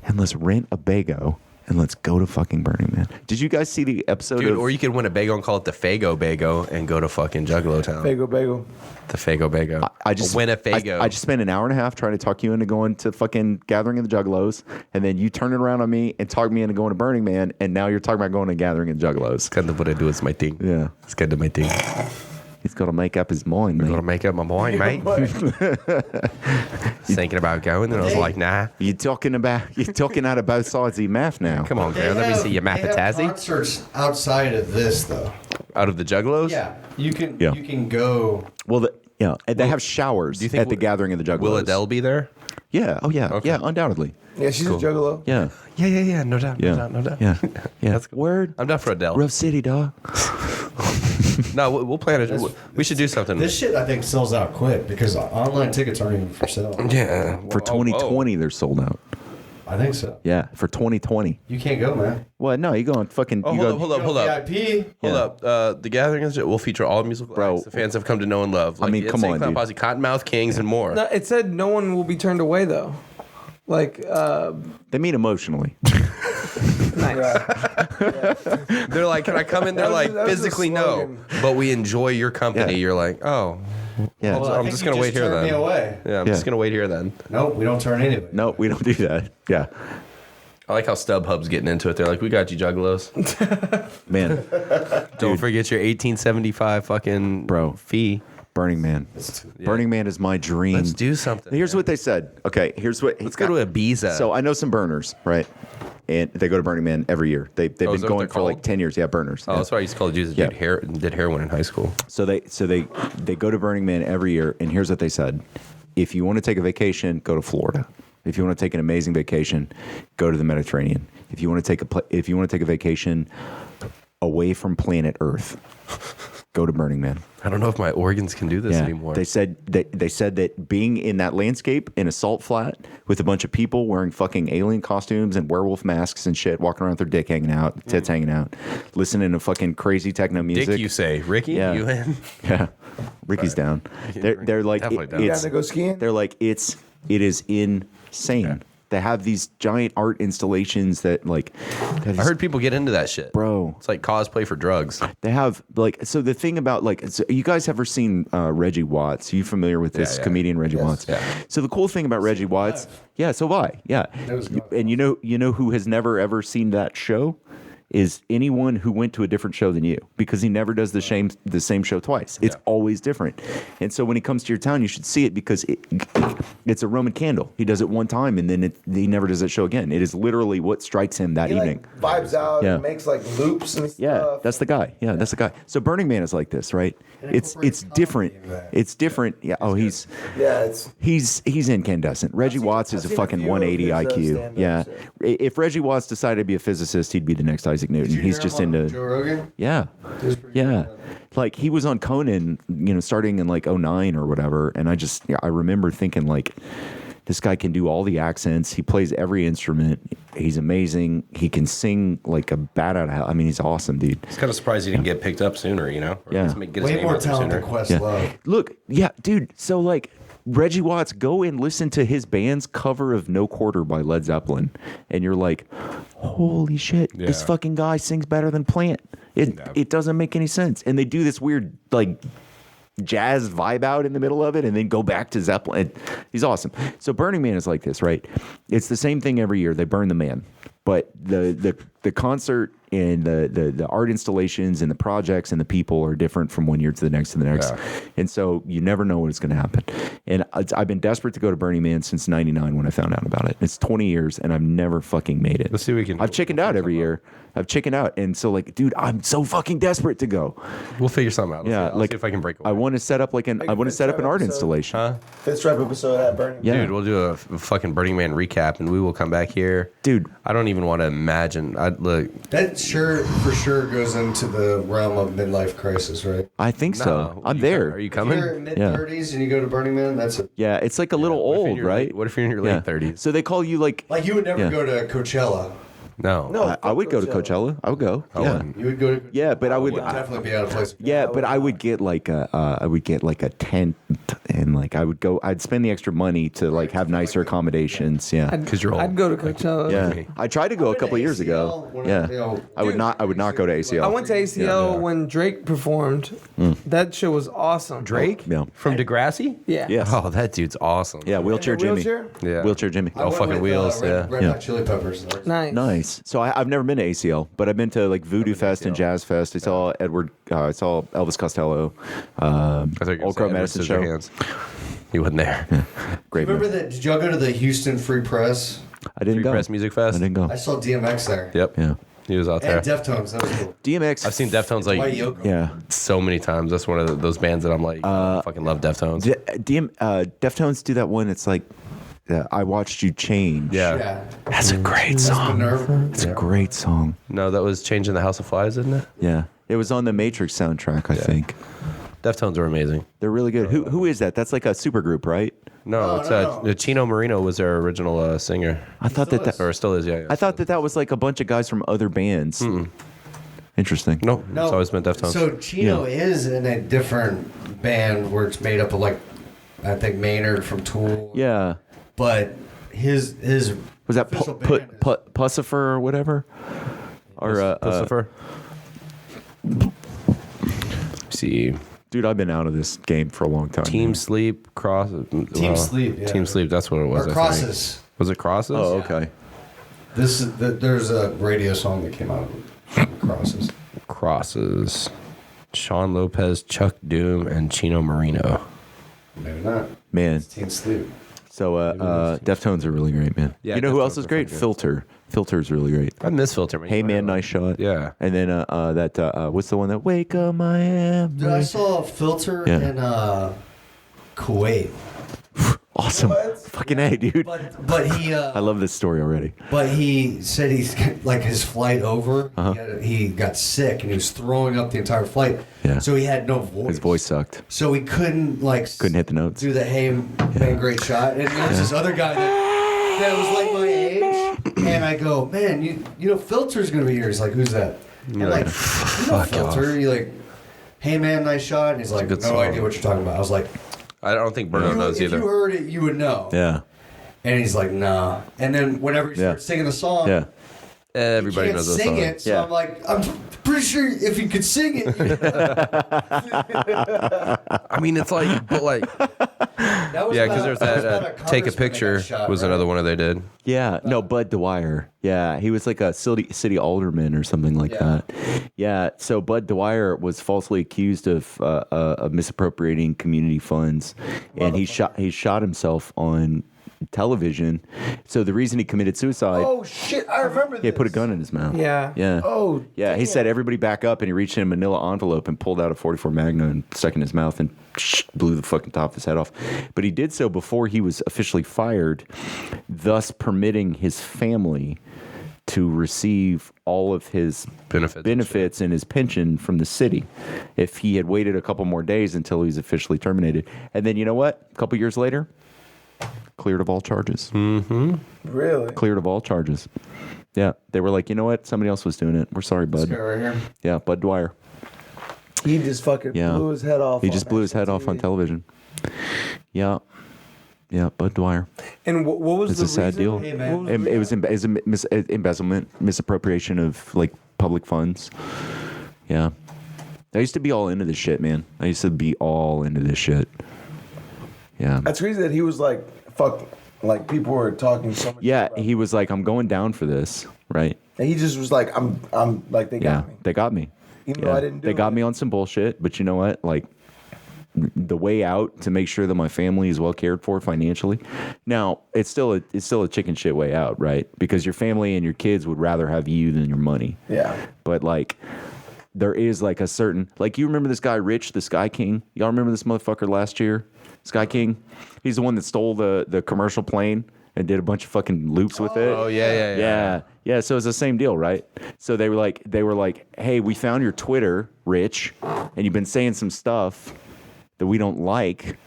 and let's rent a Bago and let's go to fucking Burning Man. Did you guys see the episode Dude, of? or you could win a bagel and call it the Fago Bago and go to fucking Juggalo Town. Bagel. The Fago Bago. I just win a Fago. I just spent an hour and a half trying to talk you into going to fucking Gathering of the Juggalos, and then you turn it around on me and talk me into going to Burning Man, and now you're talking about going to Gathering of the Juggalos. kind of what I do. It's my thing. Yeah, It's kind of my thing. he's got to make up his mind, Gotta man. make up my mind, mate. Thinking about going, and I was like, nah. You're talking out of both sides of your mouth now. Come on, girl. Let me see your map They of have Tassie. concerts outside of this though. Out of the Juggalos? Yeah, you can. Yeah. You can go. Well, and they have showers do you think at the Gathering of the Juggalos. Will Adele be there? Yeah. Oh yeah. Okay. Yeah. Undoubtedly. Yeah, she's a juggalo. Yeah. Yeah. No doubt. Yeah. No doubt. Yeah. Yeah. That's cool. Word. I'm down for Adele. Rough City, dog. No, we'll plan it. We should do something. This shit I think sells out quick because online tickets aren't even for sale. Yeah. For 2020, they're sold out. I think so. Yeah. For 2020. You can't go, man. Well, no, you go on fucking. Oh, you hold go, up. Go VIP. Hold up. The Gathering will feature all musical Bro. acts the fans have come to know and love. I mean, the come Insane on, Clown dude. Posse, Cottonmouth Kings, and more. No, it said no one will be turned away though. Like, They mean emotionally. nice. They're like, can I come in? They're That was- like, that was the physically no, slogan. but we enjoy your company. Yeah. You're like, oh, Yeah. Well, I'm I just think gonna you wait here turned then. Me away. Yeah, I'm Yeah. just gonna wait here then. Nope, we don't turn anybody. No, we don't do that. Yeah. I like how StubHub's getting into it. They're like, we got you, Juggalos. Man, Don't forget your 1875 fucking Bro. fee. Burning Man. Burning Man is my dream. Let's do something. Here's what they said. Okay, here's what. Let's go to Ibiza. So I know some burners, right? And they go to Burning Man every year. They've is been that what going they're for like called? 10 years. Yeah, burners. Oh, Yeah. that's why I used to call it Jesus. Yeah. Did heroin in high school. So they go to Burning Man every year, and here's what they said: if you want to take a vacation, go to Florida. If you want to take an amazing vacation, go to the Mediterranean. If you want to take a vacation away from planet Earth, go to Burning Man. I don't know if my organs can do this anymore. They said that being in that landscape in a salt flat with a bunch of people wearing fucking alien costumes and werewolf masks and shit, walking around with their dick hanging out, tits hanging out, listening to fucking crazy techno music. Dick, you say. Ricky, Yeah. you in? Yeah, Ricky's down. They're like Definitely down. You down it's to go skiing? they're like it is insane. They have these giant art installations that like. I heard people get into that shit. Bro. It's like cosplay for drugs. They have like so the thing about like so you guys ever seen Reggie Watts? Are you familiar with this Yeah. comedian Reggie Watts? Yeah. So the cool thing about Reggie Watts, yeah, so have I, yeah, was good. and you know who has never ever seen that show is anyone who went to a different show than you, because he never does the same show twice. It's always different. And so when he comes to your town, you should see it, because it's a Roman candle. He does it one time and then he never does that show again. It is literally what strikes him that He evening. like vibes out and makes like loops and stuff. Yeah, that's the guy. Yeah, that's the guy. So Burning Man is like this, right? It's different. It's different. Yeah. Oh, he's incandescent. Reggie Watts is a seen a fucking few of 180 his, IQ. stand-ups, Yeah. If Reggie Watts decided to be a physicist, he'd be the next Isaac Newton. He's just into Joe Rogan. yeah. Like he was on Conan, starting in like 2009 or whatever, and I remember thinking like, this guy can do all the accents. He plays every instrument. He's amazing. He can sing like a bat out of hell. I mean, he's awesome, dude. It's kind of surprised he didn't get picked up sooner, Or Yeah. get his Way name more out there talent than sooner. Questlove. Look, dude. So like Reggie Watts, go and listen to his band's cover of No Quarter by Led Zeppelin, and you're like, holy shit, this Yeah. fucking guy sings better than Plant. It doesn't make any sense. And they do this weird like jazz vibe out in the middle of it and then go back to Zeppelin. He's awesome. So Burning Man is like this, right? It's the same thing every year. They burn the man. But the concert and the art installations and the projects and the people are different from one year to the next to the next. Yeah. And so you never know what's going to happen. And I've been desperate to go to Burning Man since 99 when I found out about it. It's 20 years and I've never fucking made it. Let's see what we can do. I've chickened out every year. I've chickened out. And so like, dude, I'm so fucking desperate to go. We'll figure something out. Yeah, I'll like see if I can break away. I want to set up like an art episode. installation. Fifth Stripe episode at Burning. Yeah. Dude, we'll do a fucking Burning Man recap, and we will come back here. Dude. I don't even want to imagine. That for sure goes into the realm of midlife crisis, right? I think so. I'm there. Are you If coming? you're in mid-30s and you go to Burning Man, that's it. Yeah, it's like a little What if you're in old, your right? what if you're in your late 30s? So they call you like Like you would never Yeah. go to Coachella. No. I would go to Coachella. I would go. I yeah. wouldn't. You would go to Yeah, but I would definitely be out of place. yeah, but I would get like a tent and like I'd spend the extra money to like have nicer accommodations. Yeah. Because you're old. I'd go to Coachella. Yeah. I tried to go a couple years ago. Yeah. I would not go to ACL. I went to ACL when Drake performed. That shit was awesome. Drake? Yeah. From Degrassi? Yeah. Yes. Oh, that dude's awesome. Yeah, Wheelchair Jimmy. Wheelchair? Yeah. Wheelchair Jimmy. I went fucking with, wheels, Red yeah. Hot Chili Peppers. Nice. Nice. So I've never been to ACL, but I've been to like Voodoo Fest and Jazz Fest. I saw I saw Elvis Costello, I thought you were Old gonna Crow say Medicine Edward Show. Scissorhands. He wasn't there. Great. Remember man. that? Did y'all go to the Houston Free Press? I didn't Free go. Press Music Fest? I didn't go. I saw DMX there. Yep. Yeah. He was out there. And Deftones. That was cool. DMX. I've seen Deftones White like Yoko. Yeah. so many times. That's one of those bands that I'm like, I fucking love Deftones. Deftones do that one. It's like, I watched you change. Yeah. Yeah. That's a great song. Minerva. It's a great song. No, that was Changing the House of Flies, isn't it? Yeah. It was on the Matrix soundtrack, I think. Deftones are amazing. They're really good. Who is that? That's like a super group, right? No, it's Chino Marino was their original singer. I thought that Or still is, yeah. I thought that was like a bunch of guys from other bands. Interesting. No, it's always been Deftones. So Chino is in a different band where it's made up of like, I think Maynard from Tool. Yeah. But his Was that official band is- Pussifer or whatever? Or Christopher. See, dude, I've been out of this game for a long time. Team Sleep, Cross. Team Sleep, yeah. Team Sleep. That's what it was. or I think. Crosses. Was it Crosses? Oh, okay. There's a radio song that came out of Crosses. Crosses. Sean Lopez, Chuck Doom, and Chino Marino. Maybe not. Man. It's Team Sleep. So Deftones are really great, man. Yeah, you know who Deftones else is are great? fucking good. Filter. Filter's really great. I miss Filter. Man. Hey man, nice shot. Yeah. And then what's the one that Wake Up Miami? Dude, I saw a Filter Yeah. in Kuwait. Awesome. Fucking A, dude. But he I love this story already. but he said he's like his flight over. He got sick and he was throwing up the entire flight. Yeah. So he had no voice. His voice sucked. So he couldn't Couldn't hit the notes. do the hey man great shot. And there was this other guy that was like my age, and I go, man, you know Filter's gonna be here. He's like, who's that? I'm like, you know Filter. You like, hey man, nice shot. And he's like, no good song. idea what you're talking about. I was like, I don't think Bruno knows if either. you heard it, you would know. Yeah. And he's like, nah. And then whenever he starts singing the song, Yeah. Everybody he can't knows those sing songs. it. So Yeah. I'm like, I'm pretty sure if he could sing it, I mean, it's like, but like, That was Yeah, about- because there's that was that about a Take a congressman that Picture got shot, was right? another one that they did. Yeah, no, Bud Dwyer. Yeah, he was like a city alderman or something like Yeah. that. Yeah, so Bud Dwyer was falsely accused of misappropriating community funds, and he shot himself on television. So the reason he committed suicide, Oh shit! I remember this. he put a gun in his mouth. Yeah. Yeah. Oh, Yeah, he damn. said everybody back up, and he reached in a manila envelope and pulled out a 44 Magnum and stuck in his mouth and blew the fucking top of his head off. But he did so before he was officially fired, thus permitting his family to receive all of his Benefits. and his pension from the city if he had waited a couple more days until he was officially terminated. And then you know what? A couple years later, cleared of all charges. Really? Cleared of all charges. Yeah, they were like, you know what? Somebody else was doing it. We're sorry, This bud. guy right here. Yeah, Bud Dwyer. He just fucking Yeah. blew his head off. He on just blew his head national off on TV. television. Yeah. Yeah, Bud Dwyer. And what was It's the a sad reason? deal. Hey, man. What was the It was embezzlement, misappropriation of like public funds. Yeah. I used to be all into this shit, man. I used to be all into this shit. Yeah. That's crazy that he was like, fuck, like people were talking so much. Yeah, about he was like, I'm going down for this, right? and he just was like, I'm like, they Yeah, got me. they got me. Even though Yeah. I didn't do They got it. me on some bullshit, but you know what? Like, the way out to make sure that my family is well cared for financially. Now, it's still a chicken shit way out, right? Because your family and your kids would rather have you than your money. Yeah. But like, there is like a certain, like, you remember this guy Rich, the Sky King? Y'all remember this motherfucker last year? Sky King? He's the one that stole the commercial plane and did a bunch of fucking loops with it. Oh, yeah. Yeah, so it's the same deal, right? So they were like, hey, we found your Twitter, Rich, and you've been saying some stuff that we don't like,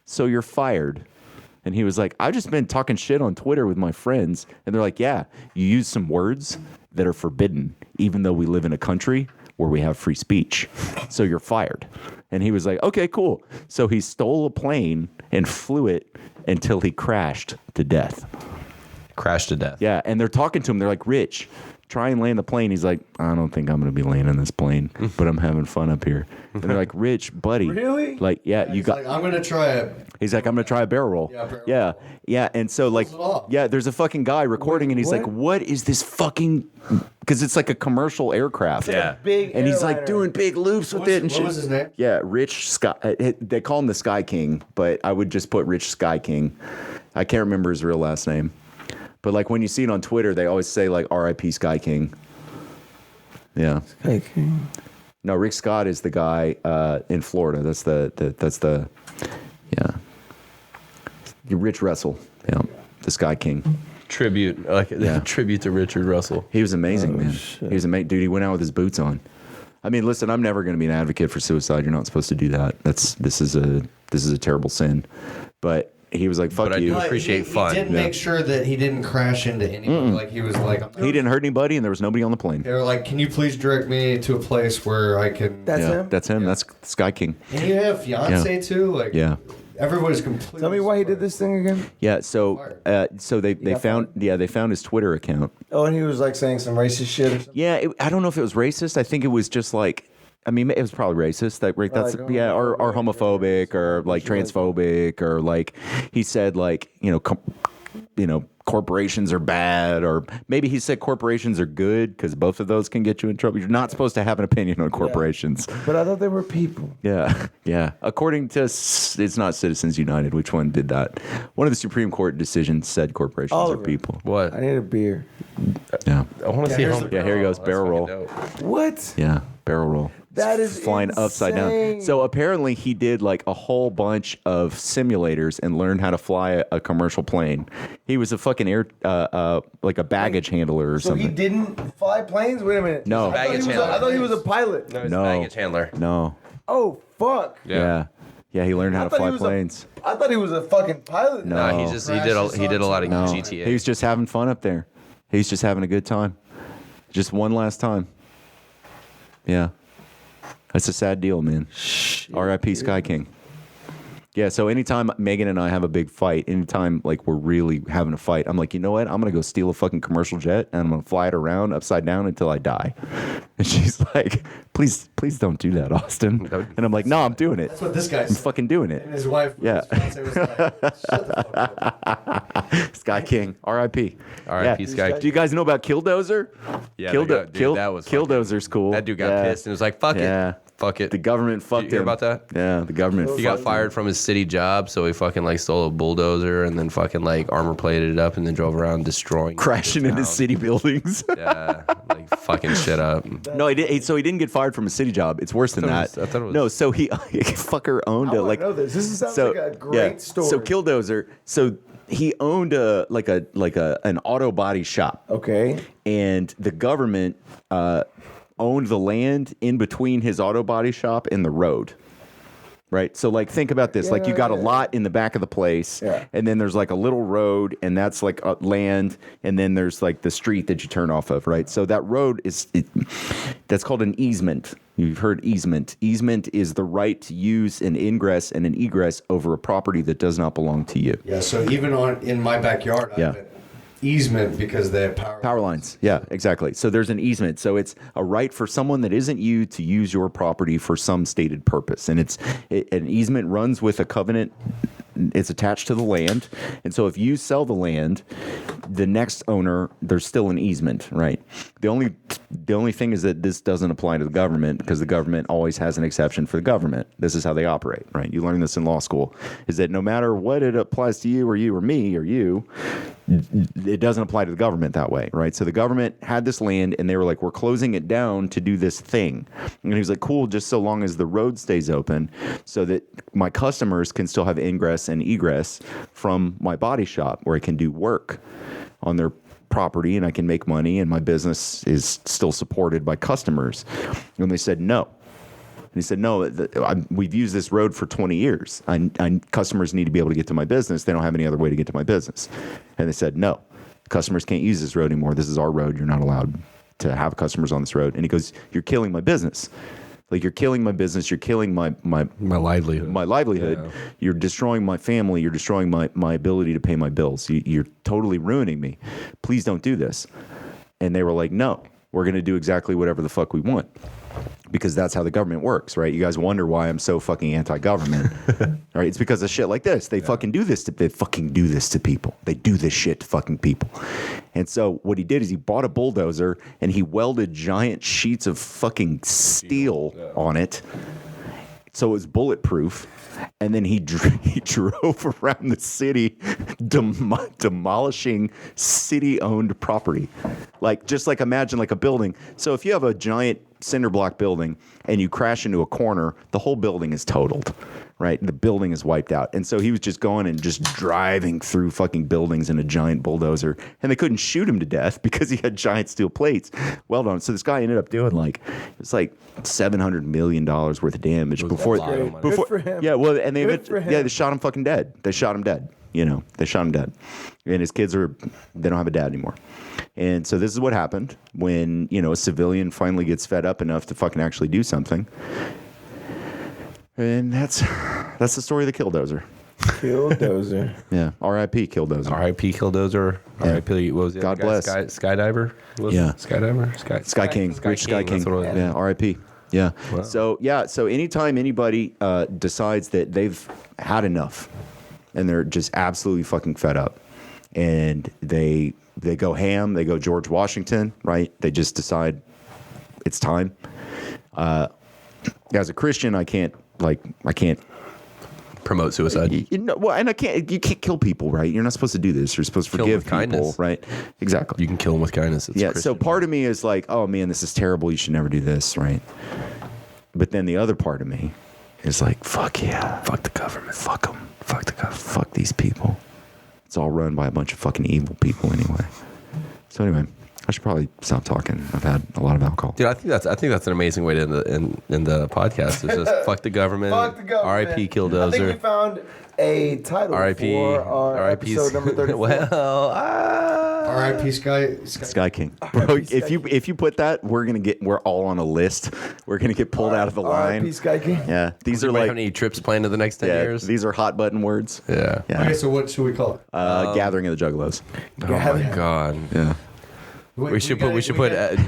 so you're fired. And he was like, I've just been talking shit on Twitter with my friends. And they're like, yeah, you use some words that are forbidden, even though we live in a country where we have free speech. So you're fired. And he was like, okay, cool. So he stole a plane and flew it until he crashed to death. Crashed to death. Yeah, and they're talking to him. They're like, Rich, try and land the plane. He's like, I don't think I'm going to be landing this plane, but I'm having fun up here. And they're like, Rich, buddy. Really? Like, yeah, you He's got... like, I'm gonna try it. He's like, I'm going to try a barrel roll. Yeah, barrel Yeah. roll. Yeah. And so, like, it off. yeah, there's a fucking guy recording, and he's like, what is this fucking... Because it's like a commercial aircraft. Yeah. Big And he's like airliner. doing big loops with it and What shit. was his name? Yeah, Rich Sky. They call him the Sky King, but I would just put Rich Sky King. I can't remember his real last name. But like when you see it on Twitter, they always say like R.I.P. Sky King. Yeah. No, Rick Scott is the guy in Florida. That's the yeah. Rich Russell. Yeah. The Sky King. Tribute. Like Yeah. tribute to Richard Russell. He was amazing, man. He was amazing. Dude, he went out with his boots on. I mean, listen, I'm never going to be an advocate for suicide. You're not supposed to do that. This is a terrible sin. But he was like, fuck But I you. do appreciate fun. He didn't Yeah. make sure that he didn't crash into anybody. Like he was like, He didn't hurt anybody, and there was nobody on the plane. They were like, can you please direct me to a place where I can? That's Yeah, him. that's him. That's Sky King. And you have fiance too. Like, Yeah. everybody's completely. Tell me why he did this thing again. Yeah, so they got found fired? they found his Twitter account. Oh, and he was like saying some racist shit or something. Yeah, I don't know if it was racist. I think it was just like, I mean, it was probably racist. Like, right, that's Like, yeah, or homophobic, or like transphobic, or like he said like corporations are bad, or maybe he said corporations are good because both of those can get you in trouble. You're not supposed to have an opinion on corporations. But I thought they were people. Yeah, yeah. According to it's not Citizens United. Which one did that? One of the Supreme Court decisions said corporations All are of them. people. What? I need a beer. Yeah, I want to see here's how. the yeah. Here he goes, That's barrel fucking roll. dope. What? Yeah, barrel roll. That is flying upside down. insane. So apparently he did like a whole bunch of simulators and learned how to fly a commercial plane. He was a fucking like a baggage handler or So something. he didn't fly planes? Wait a minute. No. I thought, he Baggage was, handler. I thought he was a pilot. No, he's No. a baggage handler. No. Oh, fuck. Yeah. Yeah, he learned how to thought he fly was planes. I thought he was a fucking pilot. No. No, he did a lot of No. GTA. He was just having fun up there. He's just having a good time. Just one last time. Yeah. That's a sad deal, man. R.I.P. Sky King. Yeah, so anytime Megan and I have a big fight, anytime like we're really having a fight, I'm like, you know what? I'm gonna go steal a fucking commercial jet and I'm gonna fly it around upside down until I die. And she's like, please don't do that, Austin. And I'm like, no, I'm doing it. That's what this guy I'm said. fucking doing it. And his wife, Yeah. his fiance was like, shut the fuck up. Sky King, R.I.P. R.I.P. Sky. Do you guys know about Killdozer? Yeah, that was fucking- Killdozer's cool. That dude got Yeah. pissed and was like, "Fuck Yeah. it, fuck it." The government fucked Did you hear him. about that? Yeah, the government. He got fucked him. fired from his city job, so he fucking like stole a bulldozer and then fucking like armor plated it up and then drove around destroying, crashing into city buildings. Yeah, like fucking shit up. No, he did. So he didn't get fired from a city job. It's worse than that. I thought it was- No, so he fucker owned I a wanna like. know this. This sounds so, like a great story. So Killdozer. So he owned an auto body shop. Okay. And the government owned the land in between his auto body shop and the road. Right. So like think about this. Like you got a lot in the back of the place, and then there's like a little road, and that's like land, and then there's like the street that you turn off of, right? So that road that's called an easement. You've heard easement. Easement is the right to use an ingress and an egress over a property that does not belong to you. Yeah, so even in my backyard, I have an easement because they have power lines. Yeah, exactly. So there's an easement. So it's a right for someone that isn't you to use your property for some stated purpose. And an easement runs with a covenant. It's attached to the land. And so if you sell the land, the next owner, there's still an easement, right? The only thing is that this doesn't apply to the government because the government always has an exception for the government. This is how they operate, right? You learn this in law school, is that no matter what it applies to you or me or you, it doesn't apply to the government that way, right? So the government had this land and they were like, we're closing it down to do this thing. And he was like, cool, just so long as the road stays open so that my customers can still have ingress and egress from my body shop where I can do work on their property and I can make money and my business is still supported by customers. And they said, no. And he said, no, we've used this road for 20 years. Customers need to be able to get to my business. They don't have any other way to get to my business. And they said, no, customers can't use this road anymore. This is our road. You're not allowed to have customers on this road. And he goes, you're killing my business. Like you're killing my business. You're killing my livelihood. My livelihood. Yeah. You're destroying my family. You're destroying my ability to pay my bills. You're totally ruining me. Please don't do this. And they were like, no, we're going to do exactly whatever the fuck we want. Because that's how the government works, right? You guys wonder why I'm so fucking anti-government, right? It's because of shit like this. They fucking do this to people. They do this shit to fucking people. And so what he did is he bought a bulldozer and he welded giant sheets of fucking steel on it, so it was bulletproof. And then he drove around the city demolishing city-owned property. Just imagine like a building. So if you have a giant cinder block building and you crash into a corner, the whole building is totaled, right? The building is wiped out. And so he was just going and just driving through fucking buildings in a giant bulldozer. And they couldn't shoot him to death because he had giant steel plates welded on it. So this guy ended up doing it's like $700 million worth of damage before. Good for him. Yeah, well, and they shot him fucking dead. They shot him dead. They shot him dead. And his kids they don't have a dad anymore. And so this is what happened when, a civilian finally gets fed up enough to fucking actually do something. And that's the story of the Killdozer. Killdozer. Yeah. R.I.P. Killdozer. R.I.P. Killdozer. R.I.P. What was it? God bless. Skydiver? Yeah. Skydiver? Sky King. Rich Sky King. That's what it was. Yeah. R.I.P. Yeah. Wow. So anytime anybody decides that they've had enough and they're just absolutely fucking fed up and they go ham, they go George Washington, right? They just decide it's time. As a Christian, I can't promote suicide. And you can't kill people, right? You're not supposed to do this. You're supposed to forgive people, kindness. right? Exactly. You can kill them with kindness. It's So part of me is like, oh man, this is terrible. You should never do this, right? But then the other part of me is like, fuck yeah. Fuck the government. Fuck them. Fuck the government. Fuck these people. It's all run by a bunch of fucking evil people anyway. So anyway, I should probably stop talking. I've had a lot of alcohol. Dude, I think that's an amazing way to end the podcast. It's just fuck the government. Fuck the government. R.I.P. Killdozer. I think we found a title R.I.P. for our R.I.P. episode number 34. Well, R.I.P. Sky King. Bro, if you put that, we're all on a list. We're gonna get pulled out of the line. R.I.P. Sky King. Yeah, these are Might like have any trips planned in the next 10 years? these are hot button words. Yeah. Yeah. Okay, so what should we call it? Gathering of the Juggalos. Oh my god. Yeah. We should put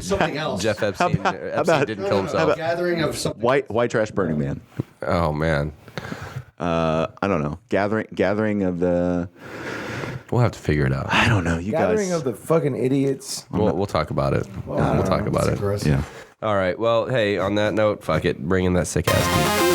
something else. Jeff Epstein. Epstein didn't kill himself. Gathering of something. White Trash Burning Man. Oh man. I don't know. Gathering of the. We'll have to figure it out. I don't know. You Gathering guys. of the fucking idiots. We'll talk about it. We'll talk about it. Gross. Yeah. All right. Well, hey, on that note, fuck it. Bring in that sick ass beat.